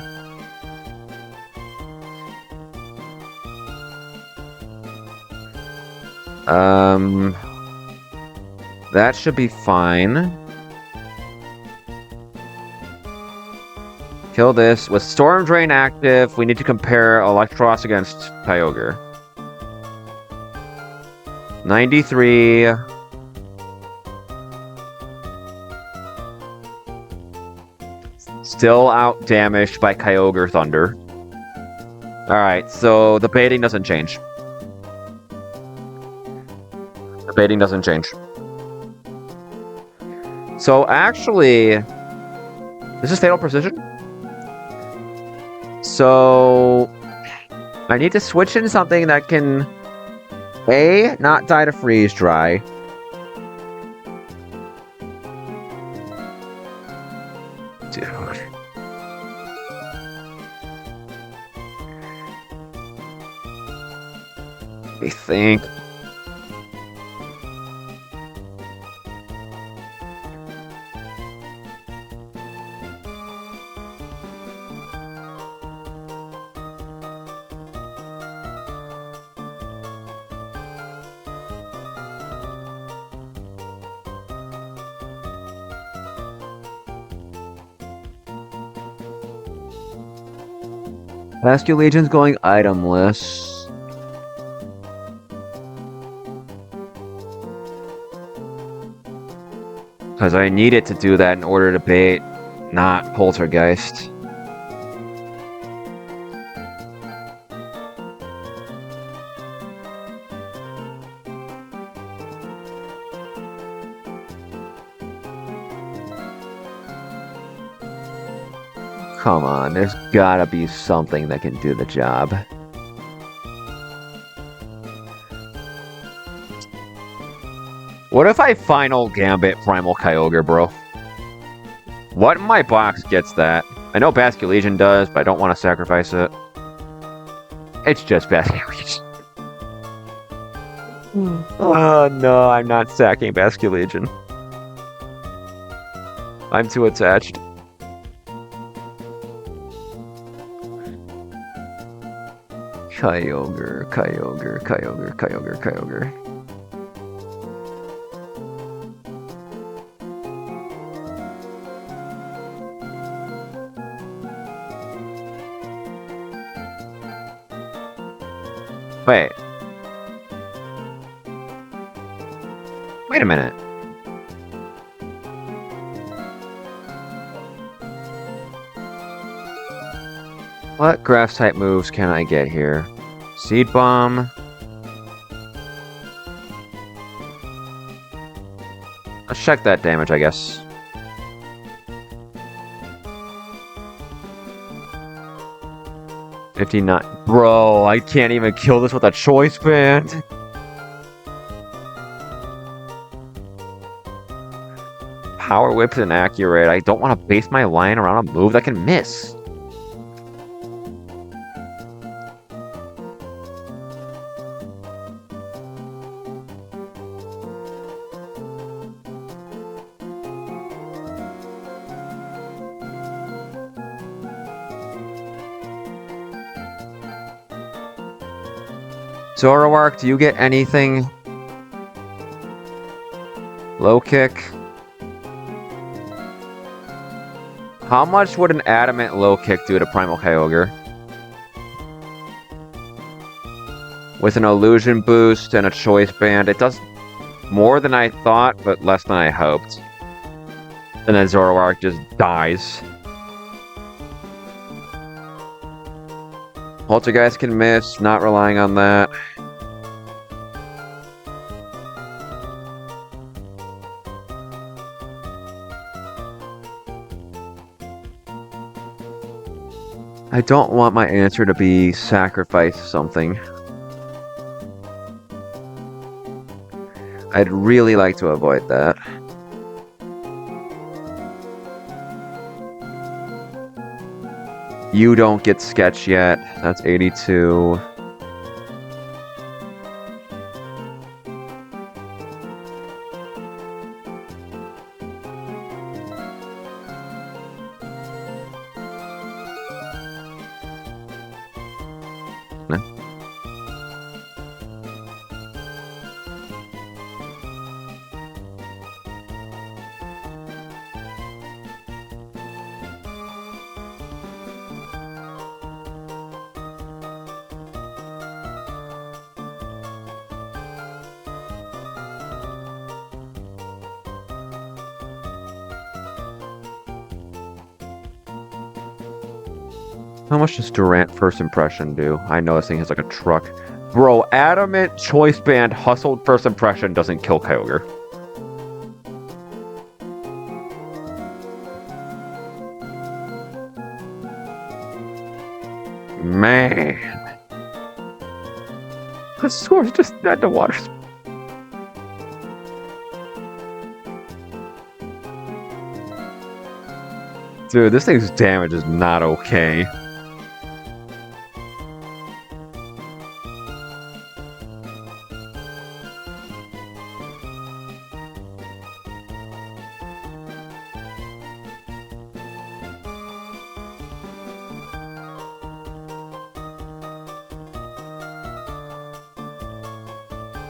That should be fine. Kill this. With Storm Drain active, we need to compare Electros against Kyogre. 93. Still out damaged by Kyogre Thunder. Alright, so the baiting doesn't change. The baiting doesn't change. So actually, this is Fatal Precision. So I need to switch in something that can A, not die to freeze dry. Dude. I think. Rescue Legion's going itemless. Because I need it to do that in order to bait, not Poltergeist. Come on, there's gotta be something that can do the job. What if I Final Gambit Primal Kyogre, bro? What in my box gets that? I know Basculegion does, but I don't want to sacrifice it. It's just Basculegion. Oh no, I'm not sacking Basculegion. I'm too attached. Kyogre, Kyogre, Kyogre, Kyogre, Kyogre. Wait. Wait a minute. What grass type moves can I get here? Seed Bomb. Let's check that damage, I guess. $59. Bro, I can't even kill this with a choice band. Power Whip's inaccurate. I don't want to base my line around a move that can miss. Zoroark, do you get anything? Low kick. How much would an adamant low kick do to Primal Kyogre? With an illusion boost and a choice band, it does more than I thought, but less than I hoped. And then Zoroark just dies. Poltergeist can miss, not relying on that. I don't want my answer to be sacrifice something. I'd really like to avoid that. You don't get sketch yet. That's 82. How much does Durant first impression do? I know this thing has like a truck. Bro, adamant choice band hustled first impression doesn't kill Kyogre. Man. The score's just dead to water. Dude, this thing's damage is not okay.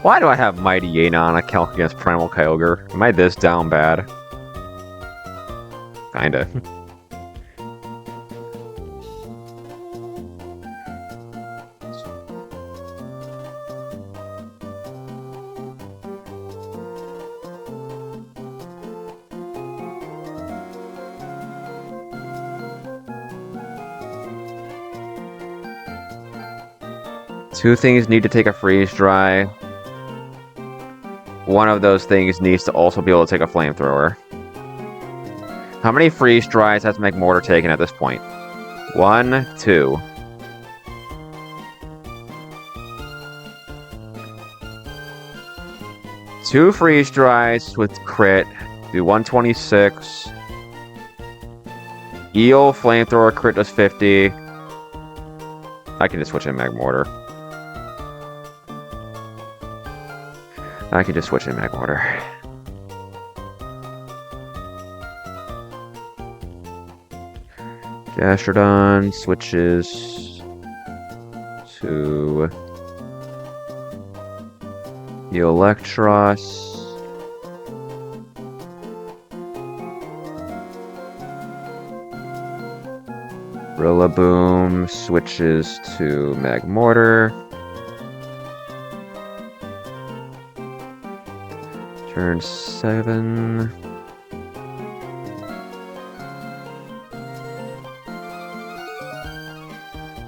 Why do I have Mighty Yena on account against Primal Kyogre? Am I this down bad? Kinda. Two things need to take a freeze dry. One of those things needs to also be able to take a flamethrower. How many freeze dries has Magmortar taken at this point? 1, 2. Two freeze dries with crit. Do 126. Eel flamethrower crit does 50. I can just switch in Magmortar. I can just switch in Magmortar. Gastrodon switches to Electros. Rillaboom switches to Magmortar. Turn 7.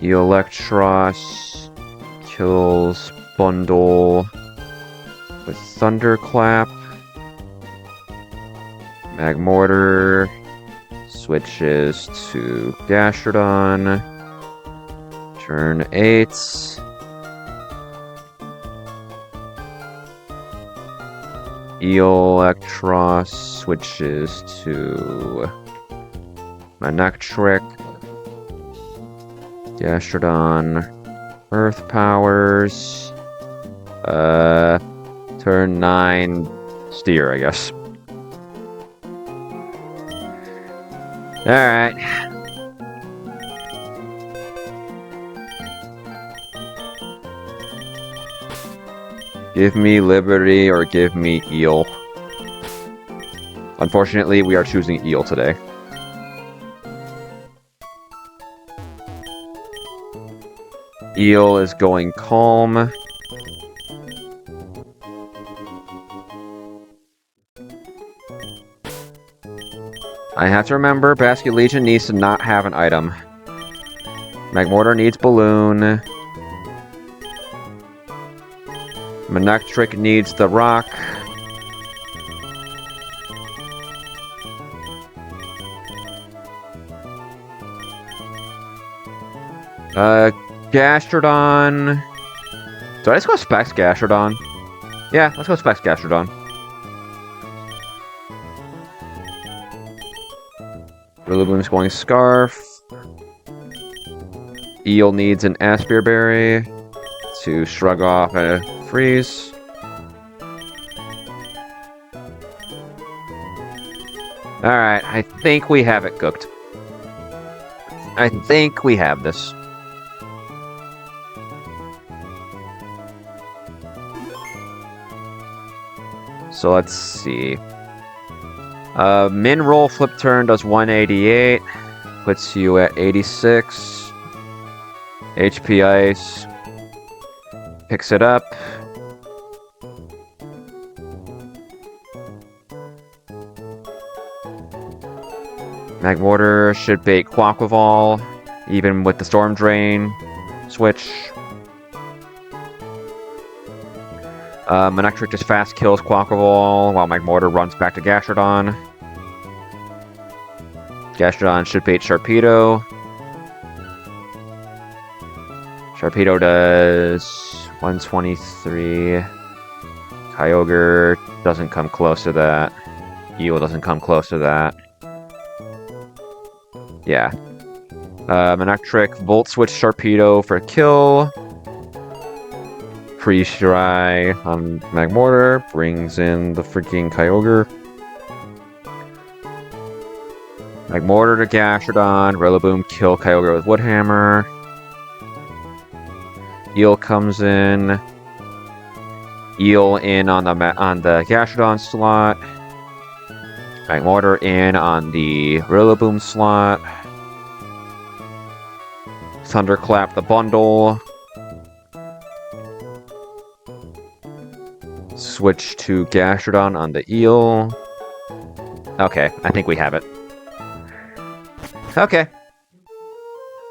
Electros kills Bundle with Thunderclap. Magmortar switches to Gastrodon. Turn 8. Electros switches to Manectric. Gastrodon Earth Powers. Turn 9 Steer, I guess. Alright. Give me Liberty or give me Eel. Unfortunately, we are choosing Eel today. Eel is going Calm. I have to remember, Basket Legion needs to not have an item. Magmortar needs Balloon. Manectric needs the Rock. Gastrodon. Do I just go Specs Gastrodon? Yeah, let's go Specs Gastrodon. Rillaboom's going Scarf. Eel needs an Aspir Berry to shrug off a freeze. Alright, I think we have it cooked. I think we have this. So let's see. Min roll flip turn does 188. Puts you at 86. HP Ice. Picks it up. Magmortar should bait Quaquaval, even with the Storm Drain switch. Manectric just fast kills Quaquaval while Magmortar runs back to Gastrodon. Gastrodon should bait Sharpedo. Sharpedo does 123. Kyogre doesn't come close to that. Eel doesn't come close to that. Yeah. Manectric Volt Switch Sharpedo for kill. Freeze Dry on Magmortar brings in the freaking Kyogre. Magmortar to Gastrodon. Rillaboom kill Kyogre with Woodhammer. Eel comes in. Eel in on the Gastrodon slot. Magmortar in on the Rillaboom slot. Thunderclap the bundle. Switch to Gastrodon on the Eel. Okay, I think we have it. Okay.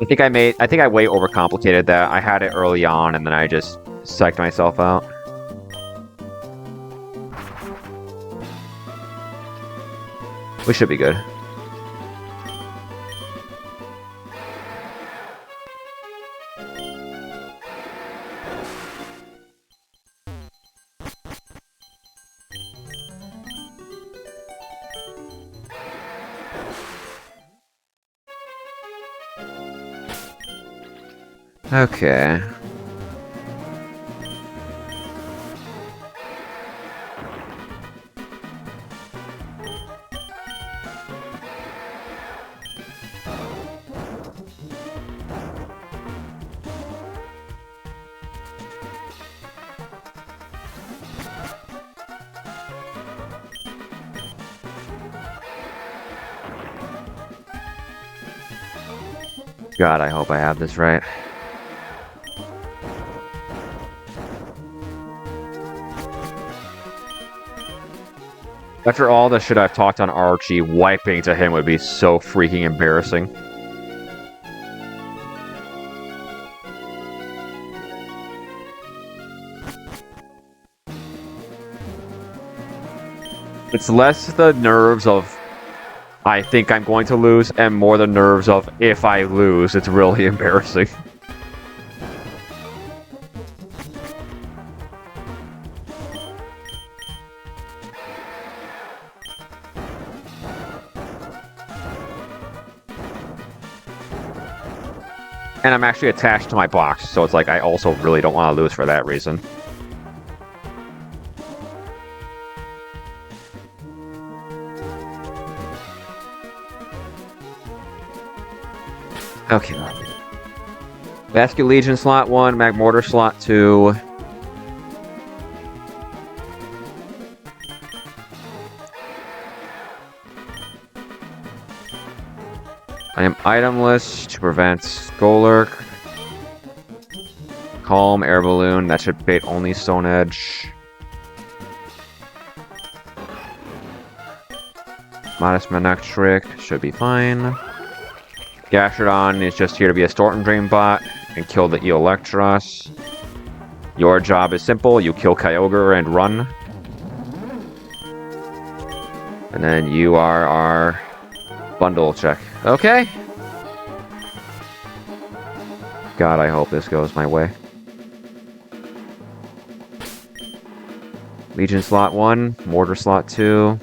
I think I way overcomplicated that. I had it early on and then I just psyched myself out. We should be good. Okay. God, I hope I have this right. After all the shit I've talked on Archie, wiping to him would be so freaking embarrassing. It's less the nerves of I think I'm going to lose, and more the nerves of if I lose, it's really embarrassing. And I'm actually attached to my box, so it's like I also really don't want to lose for that reason. Okay. Vascular Legion slot 1, Magmortar slot 2. I am itemless to prevent Golurk. Calm, Air Balloon, that should bait only Stone Edge. Modest Manectric, should be fine. Gastrodon is just here to be a Storm Drain bot and kill the Electros. Your job is simple, you kill Kyogre and run. And then you are our bundle check. Okay. God, I hope this goes my way. Legion slot 1, Mortar slot 2.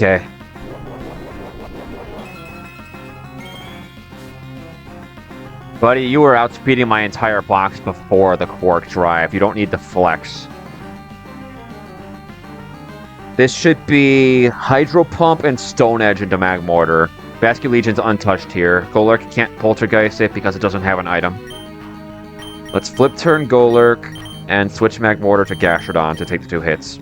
Okay. Buddy, you were outspeeding my entire box before the Quark Drive. You don't need the flex. This should be Hydro Pump and Stone Edge into Magmortar. Vascular Legion's untouched here. Golurk can't Poltergeist it because it doesn't have an item. Let's flip turn Golurk and switch Magmortar to Gastrodon to take the 2 hits.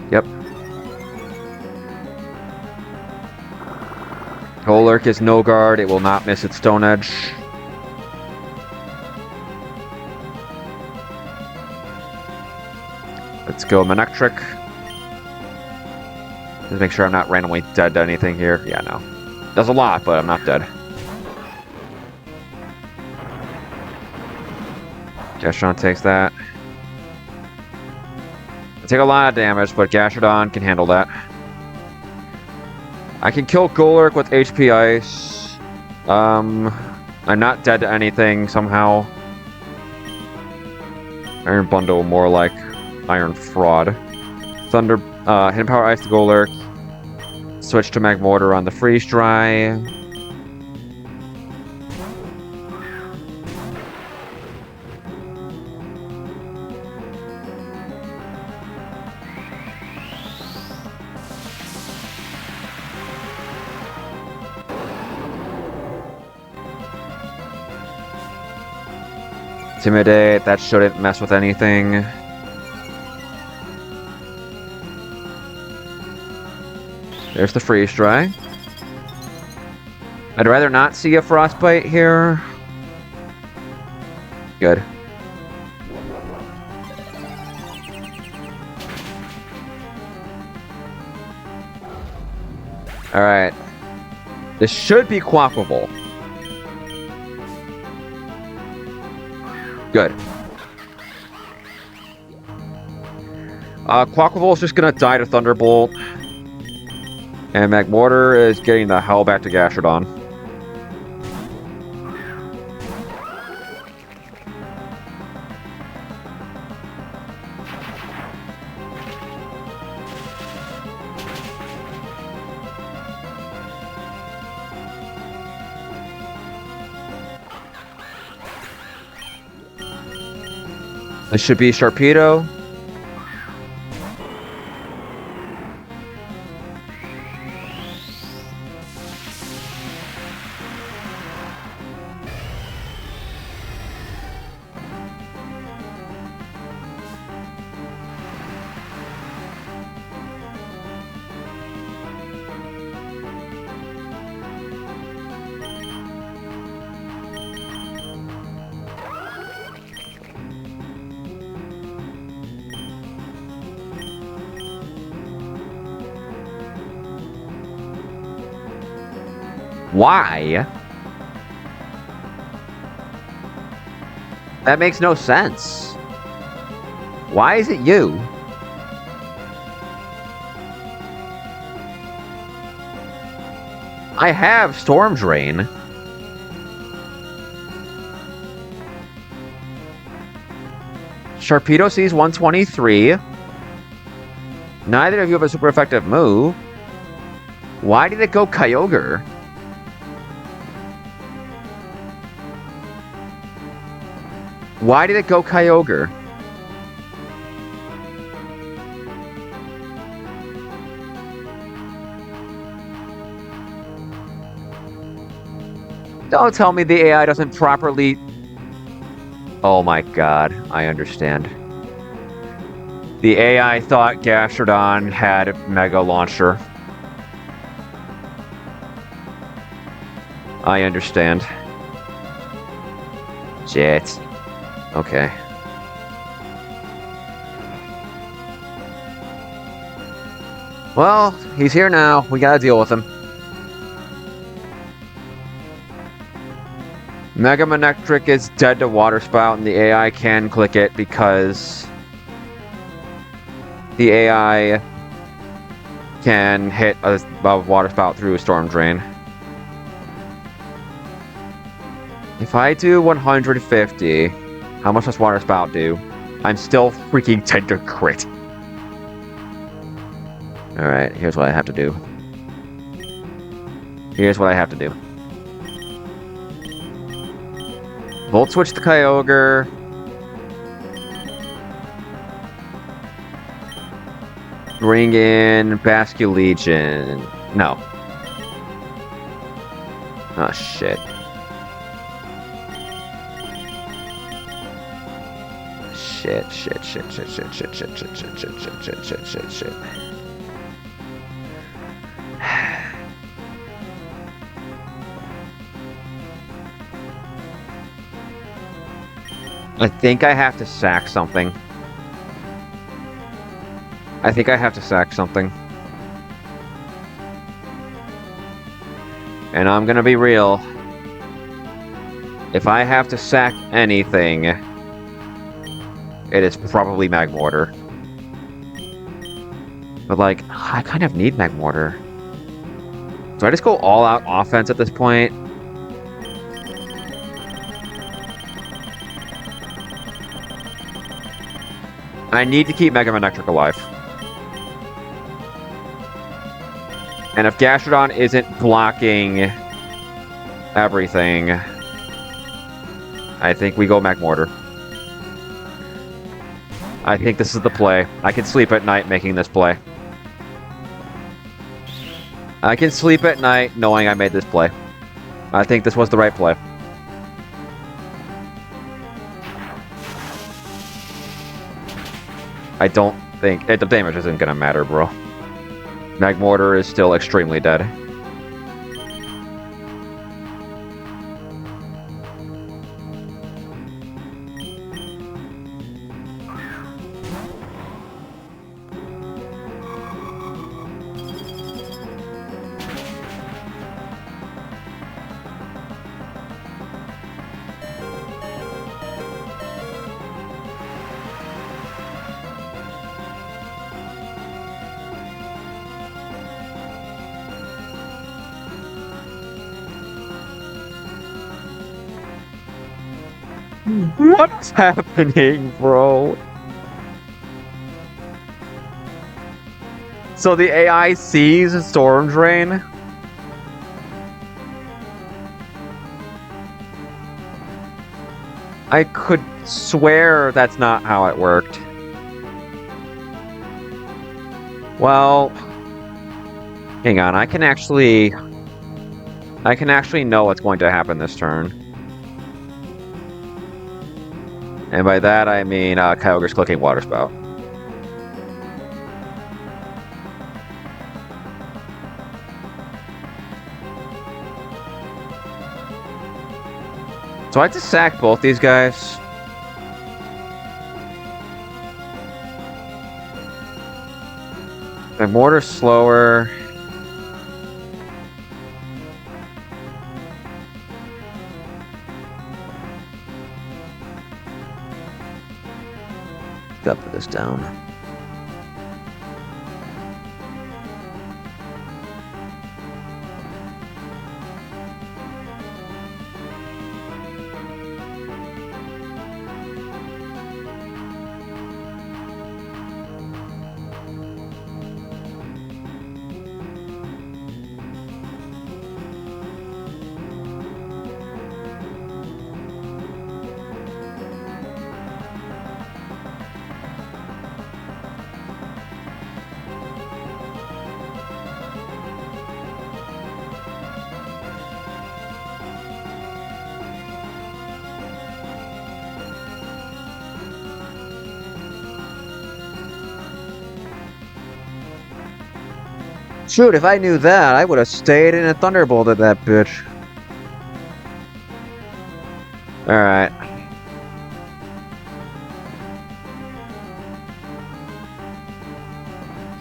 Yep. Golurk is no guard. It will not miss its Stone Edge. Let's go Manectric. Just make sure I'm not randomly dead to anything here. Yeah, no. Does a lot, but I'm not dead. Gastrodon takes that. Take a lot of damage, but Gastrodon can handle that. I can kill Golurk with HP Ice. I'm not dead to anything somehow. Iron Bundle, more like Iron Fraud. Thunder, Hidden Power Ice to Golurk. Switch to Magmortar on the Freeze Dry. Intimidate, that shouldn't mess with anything. There's the Freeze Dry. I'd rather not see a Frostbite here. Good. Alright. This should be Quaffable. Good. Quaffable is just gonna die to Thunderbolt. And Magmortar is getting the hell back to Gastrodon. This should be Sharpedo. Why? That makes no sense. Why is it you? I have Storm Drain. Sharpedo sees 123. Neither of you have a super effective move. Why did it go Kyogre? Why did it go Kyogre? Don't tell me the AI doesn't properly... Oh my god, I understand. The AI thought Gastrodon had Mega Launcher. I understand. Shit. Okay. Well, he's here now. We gotta deal with him. Mega Manectric is dead to Water Spout, and the AI can click it because the AI can hit a Water Spout through a Storm Drain. If I do 150, how much does Water Spout do? I'm still freaking 10 to crit. Alright, here's what I have to do. Here's what I have to do. Volt Switch the Kyogre. Bring in Basculegion. No. Oh, shit. Shit. I think I have to sack something. And I'm gonna be real. If I have to sack anything, it is probably Magmortar. But like, I kind of need Magmortar. Do I just go all out offense at this point? I need to keep Mega Manectric alive. And if Gastrodon isn't blocking everything, I think we go Magmortar. I think this is the play. I can sleep at night making this play. I can sleep at night knowing I made this play. I think this was the right play. I don't think... the damage isn't gonna matter, bro. Magmortar is still extremely dead. What's happening, bro? So the AI sees Storm Drain? I could swear that's not how it worked. Well, hang on. I can actually know what's going to happen this turn. And by that, I mean Kyogre's clicking Water Spout. So I have to sack both these guys. My mortar's slower. Gotta put this down. Shoot, if I knew that, I would have stayed in and thunderbolted that bitch. Alright.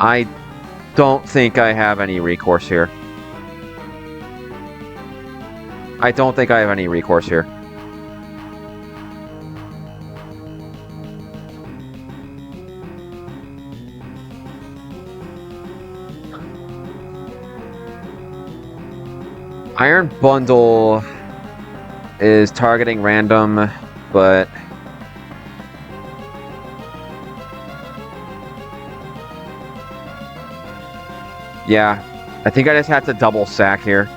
I don't think I have any recourse here. I don't think I have any recourse here. Iron Bundle is targeting random, but yeah, I think I just have to double sack here.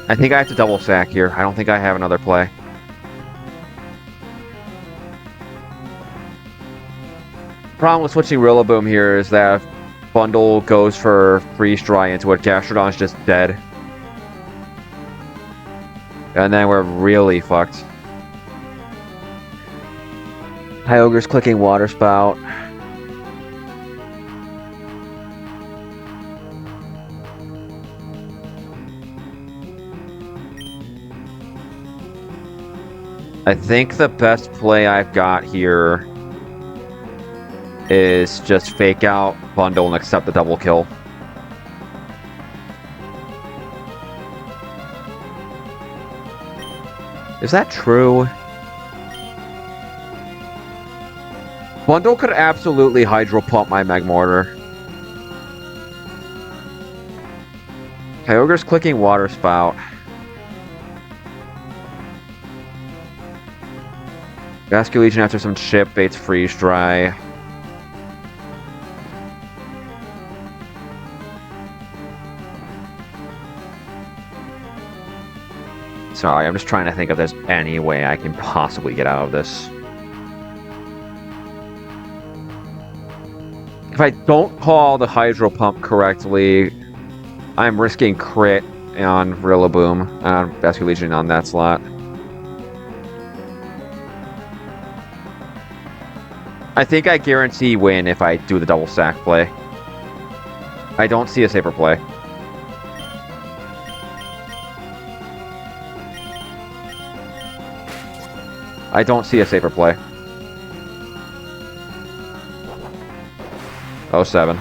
I think I have to double sack here. I don't think I have another play. Problem with switching Rillaboom here is that Bundle goes for Freeze Dry into it. Gastrodon's just dead. And then we're really fucked. Kyogre's clicking Water Spout. I think the best play I've got here is just fake out Bundle and accept the double kill. Is that true? Bundle could absolutely Hydro Pump my Magmortar. Kyogre's clicking Water Spout. Basculegion after some chip baits Freeze Dry. Sorry, I'm just trying to think if there's any way I can possibly get out of this. If I don't call the Hydro Pump correctly, I'm risking crit on Rillaboom, Basculegion on that slot. I think I guarantee win if I do the double sack play. I don't see a safer play. I don't see a safer play. 07.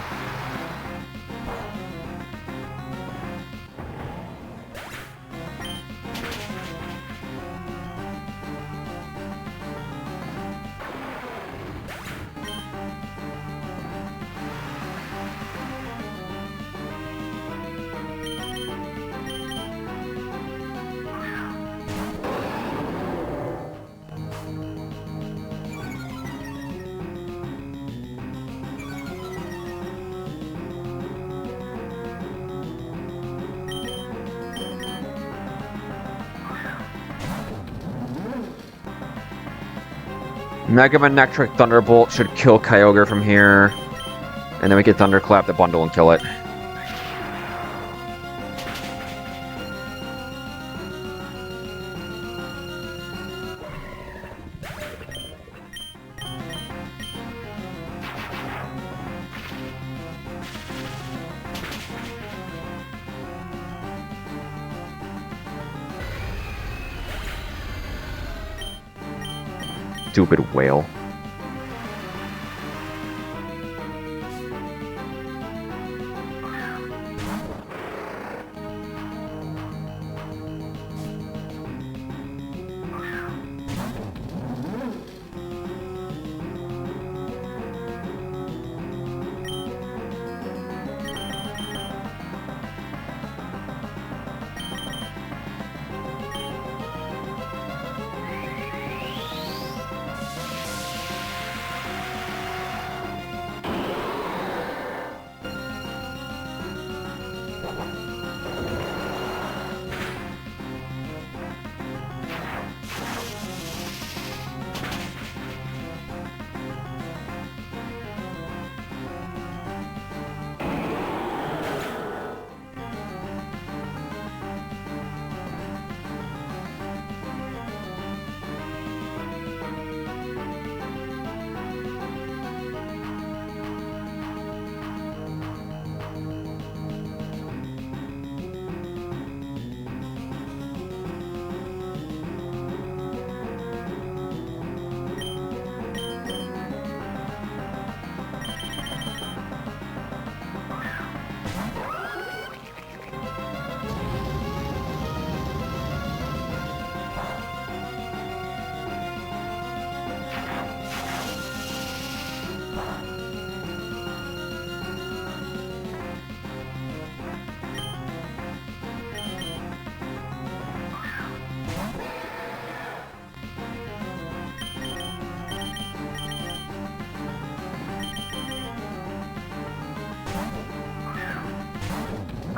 Mega Manectric Thunderbolt should kill Kyogre from here. And then we can Thunderclap the bundle and kill it. Stupid whale.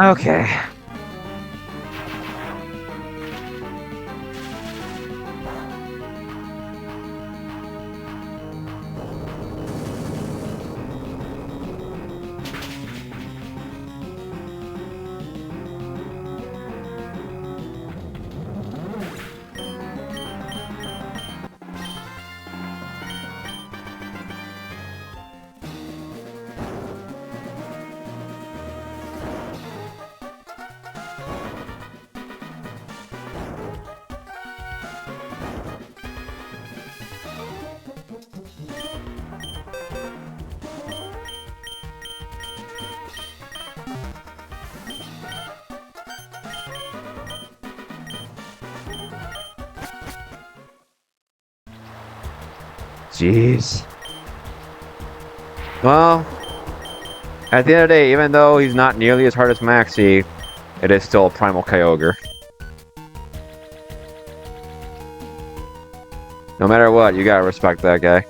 Okay. Jeez. Well, at the end of the day, even though he's not nearly as hard as Maxie, it is still a Primal Kyogre. No matter what, you gotta respect that guy.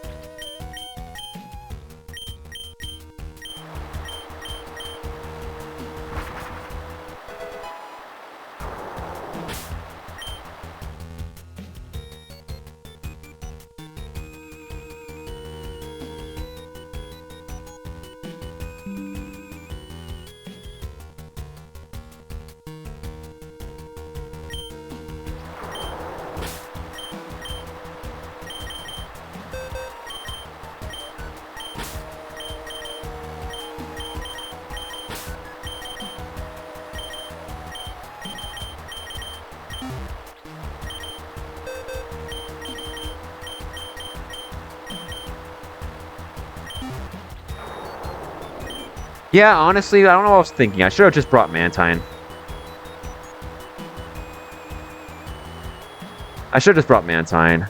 Yeah, honestly, I don't know what I was thinking. I should have just brought Mantine. I should have just brought Mantine.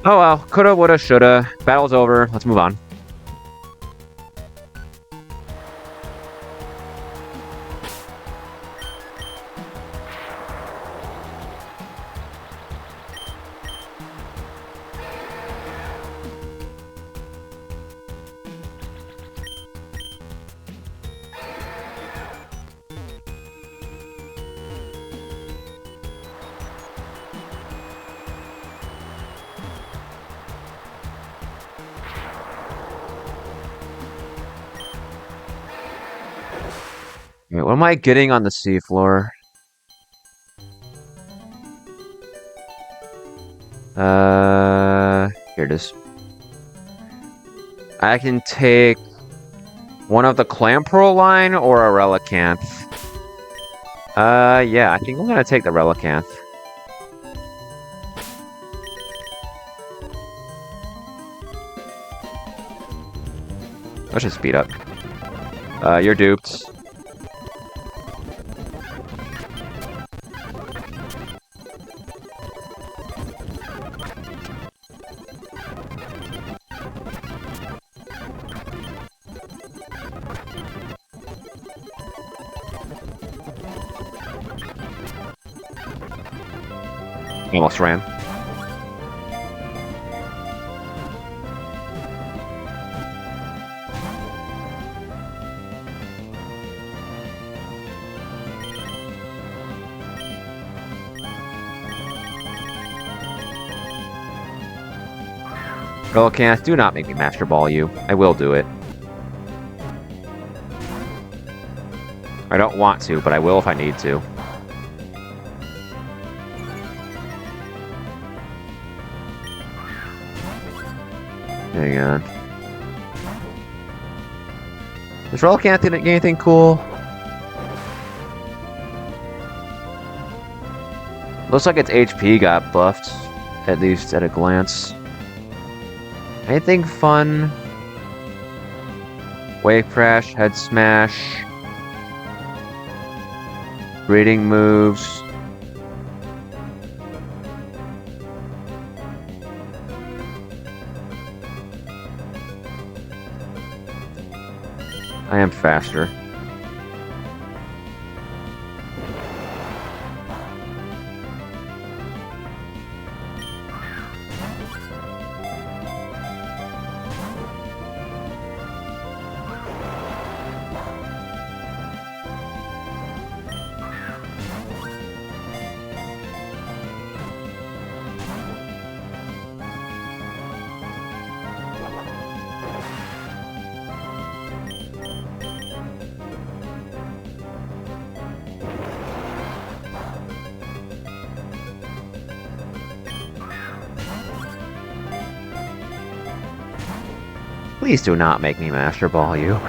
Oh well, coulda, woulda, shoulda. Battle's over. Let's move on. Wait, what am I getting on the seafloor? Here it is. I can take one of the Clampearl line or a Relicanth. Yeah, I think I'm gonna take the Relicanth. Let's just speed up. You're duped. Almost ran. Relicanth, do not make me Master Ball you. I will do it. I don't want to, but I will if I need to. Hang on. Does Relicanth get anything cool? Looks like its HP got buffed, at least at a glance. Anything fun? Wave Crash, Head Smash. Breeding moves. I am faster. Please do not make me Master Ball you.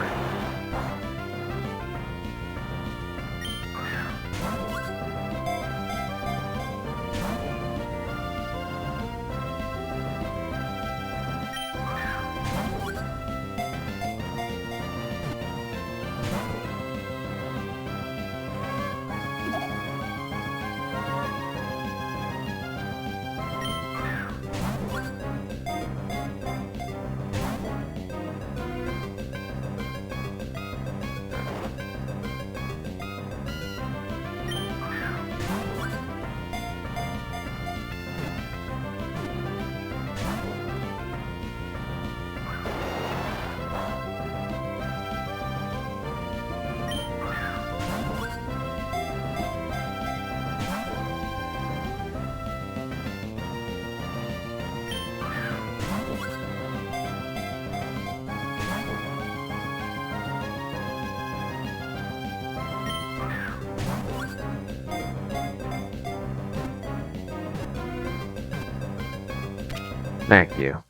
Thank you.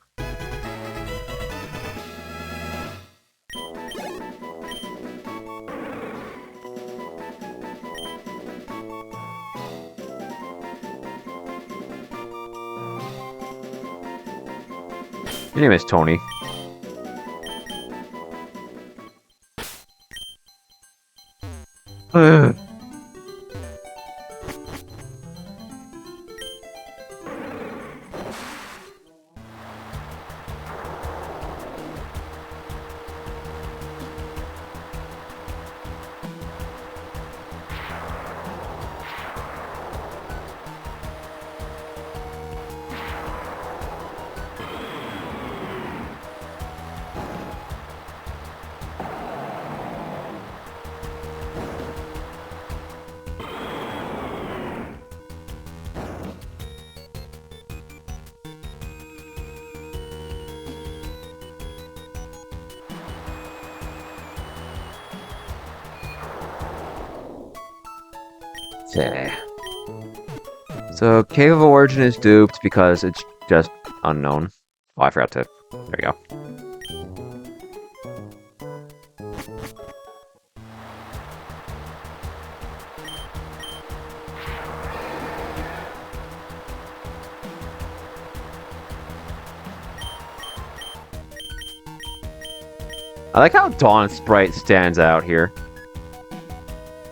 Your name is Tony. Okay. So, Cave of Origin is duped because it's just unknown. Oh, I forgot to... There you go. I like how Dawn Sprite stands out here.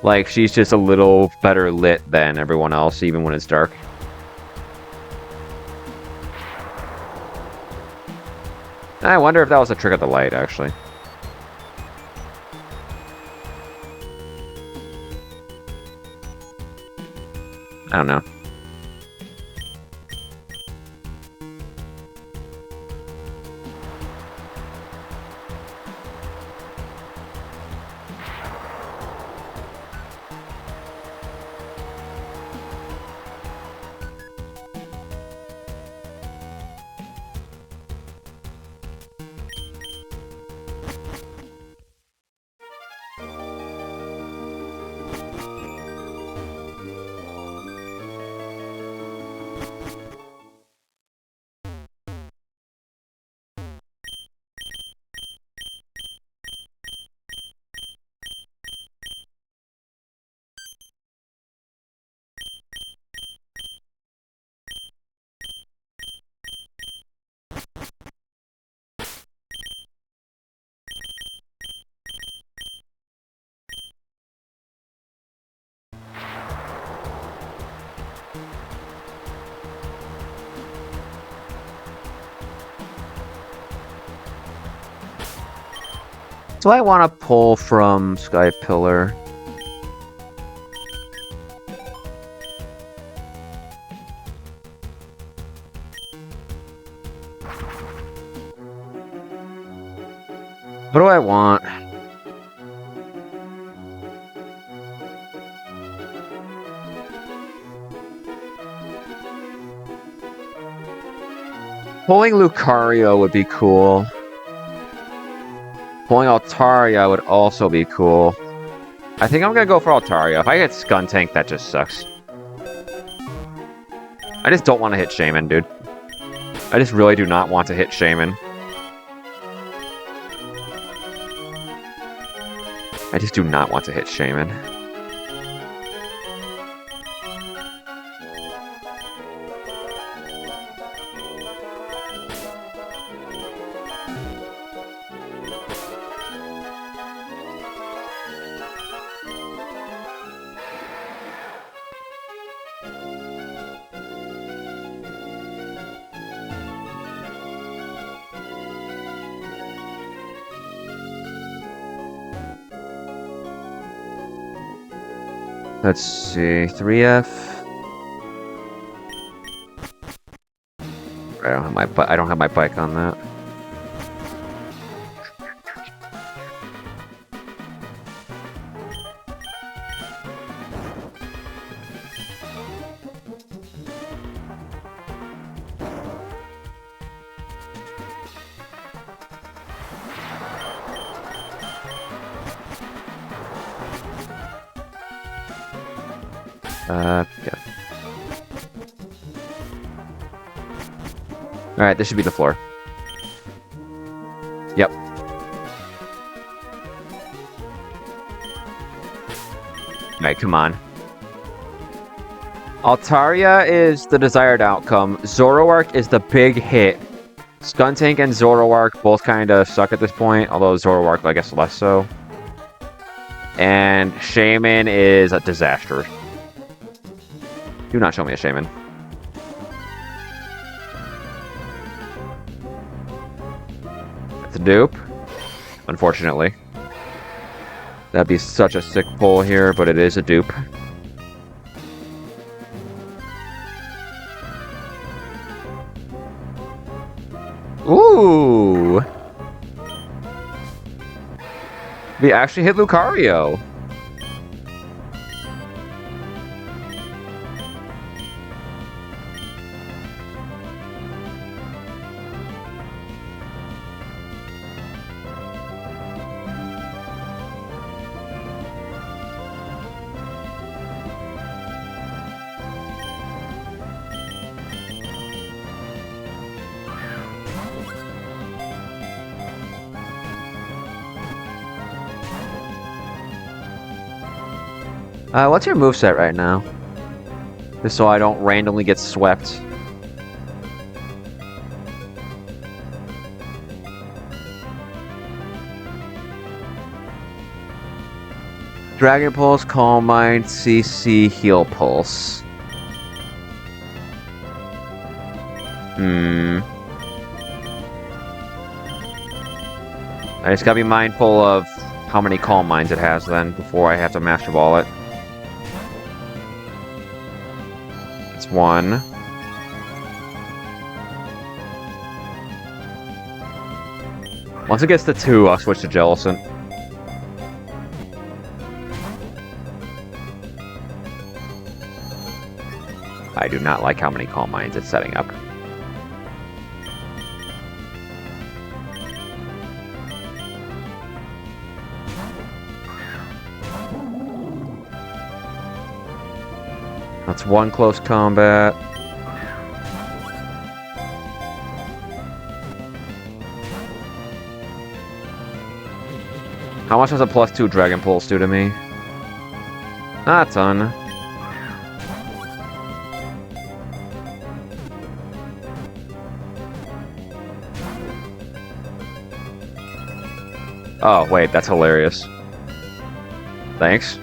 Like, she's just a little better lit than everyone else, even when it's dark. I wonder if that was a trick of the light, actually. I don't know. Do I want to pull from Sky Pillar? What do I want? Pulling Lucario would be cool. Pulling Altaria would also be cool. I think I'm gonna go for Altaria. If I get Skuntank, that just sucks. I just don't want to hit Shaman, dude. I just really do not want to hit Shaman. I just do not want to hit Shaman. Let's see, 3F. I don't have my bike on that. Yeah. Alright, this should be the floor. Yep. Alright, come on. Altaria is the desired outcome. Zoroark is the big hit. Skuntank and Zoroark both kind of suck at this point, although Zoroark, I guess, less so. And Shaman is a disaster. Do not show me a Shaman. It's a dupe, unfortunately. That'd be such a sick pull here, but it is a dupe. Ooh! We actually hit Lucario. What's your moveset right now? Just so I don't randomly get swept. Dragon Pulse, Calm Mind, CC, Heal Pulse. I just gotta be mindful of how many Calm Minds it has then, before I have to Master Ball it. It's one. Once it gets to 2, I'll switch to Jellicent. I do not like how many Calm Minds it's setting up. That's one close combat. How much does a +2 Dragon Pulse do to me? Not a ton. Oh, wait, that's hilarious. Thanks.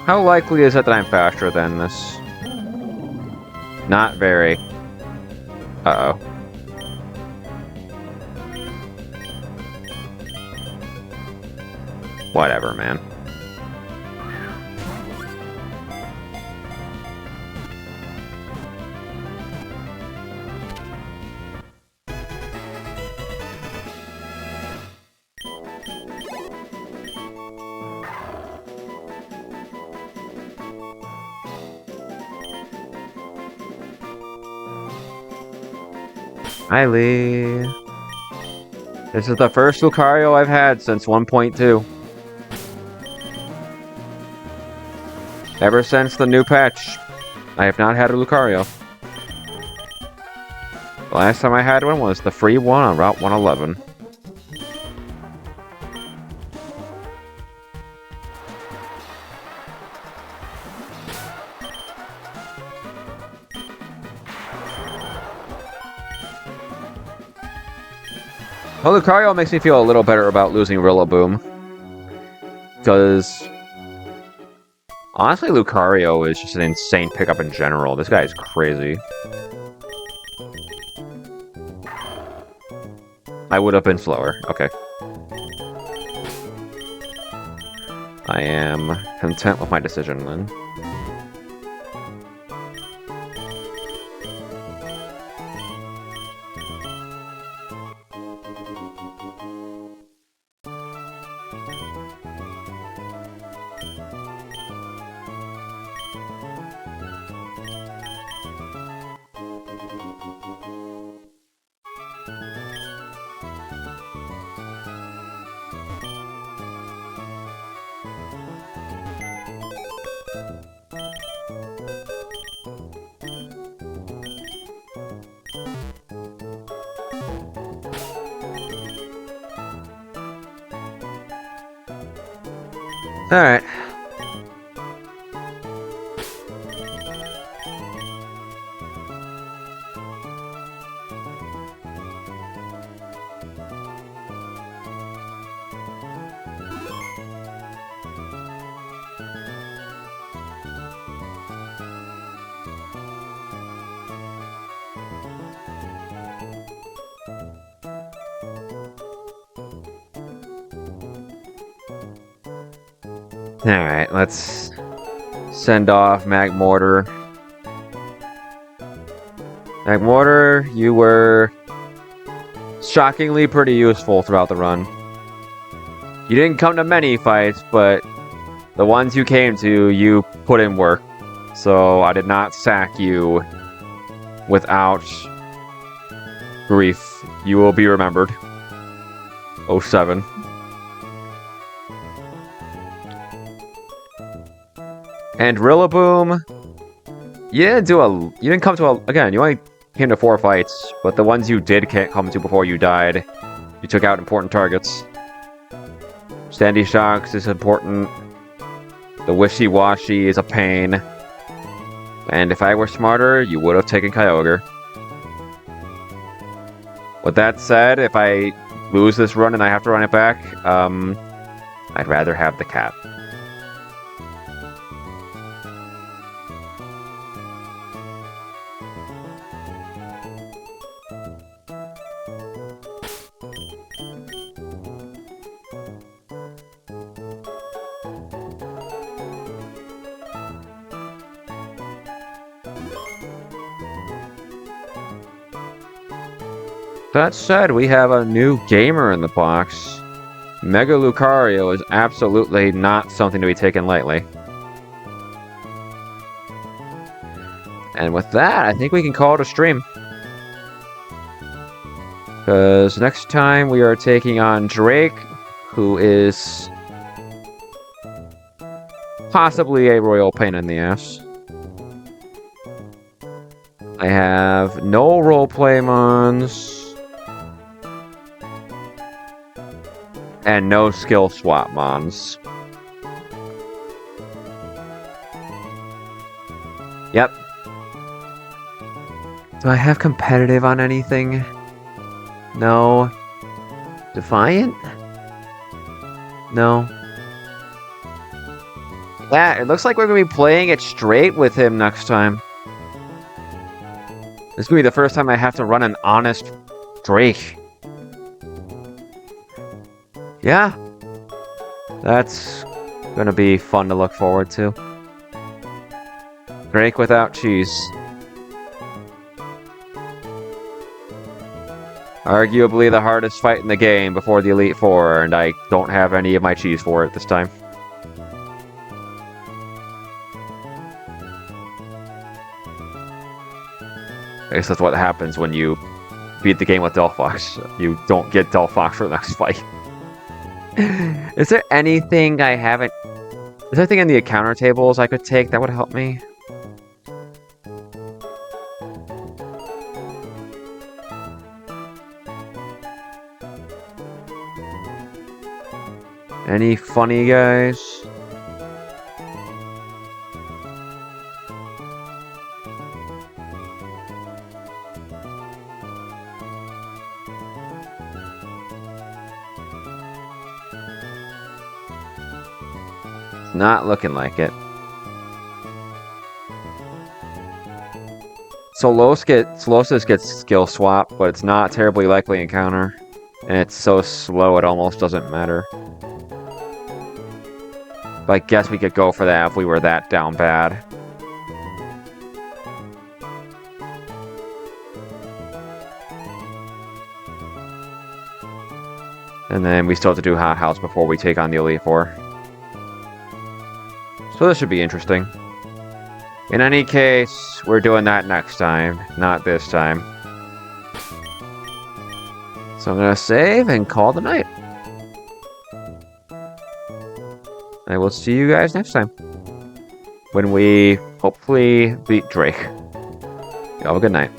How likely is it that I'm faster than this? Not very. Uh-oh. Whatever, man. Hi, Lee. This is the first Lucario I've had since 1.2. Ever since the new patch, I have not had a Lucario. The last time I had one was the free one on Route 111. Well, Lucario makes me feel a little better about losing Rillaboom. Because honestly, Lucario is just an insane pickup in general. This guy is crazy. I would have been slower. Okay. I am content with my decision then. Alright. Alright, let's send off Magmortar. Magmortar, you were shockingly pretty useful throughout the run. You didn't come to many fights, but the ones you came to, you put in work. So I did not sack you without grief. You will be remembered. 07. And Rillaboom, you didn't come to again, you only came to 4 fights, but the ones you did can't come to before you died, you took out important targets. Sandy Shocks is important. The Wishy-Washy is a pain. And if I were smarter, you would have taken Kyogre. With that said, if I lose this run and I have to run it back, I'd rather have the cat. That said, we have a new gamer in the box. Mega Lucario is absolutely not something to be taken lightly. And with that, I think we can call it a stream. Because next time we are taking on Drake, who is possibly a royal pain in the ass. I have no roleplay mons. And no skill swap mons. Yep. Do I have competitive on anything? No. Defiant? No. Yeah, it looks like we're going to be playing it straight with him next time. This is going to be the first time I have to run an honest Drake. Yeah, that's gonna be fun to look forward to. Drake without cheese. Arguably the hardest fight in the game before the Elite Four, and I don't have any of my cheese for it this time. I guess that's what happens when you beat the game with Delphox. You don't get Delphox for the next fight. Is there anything I haven't... Is there anything in the encounter tables I could take that would help me? Any funny guys? Not looking like it. Solosis gets skill swap, but it's not terribly likely encounter. And it's so slow it almost doesn't matter. But I guess we could go for that if we were that down bad. And then we still have to do Hot House before we take on the Elite Four. So this should be interesting. In any case, we're doing that next time, not this time. So I'm gonna save and call the night. I will see you guys next time. When we hopefully beat Drake. Have a good night.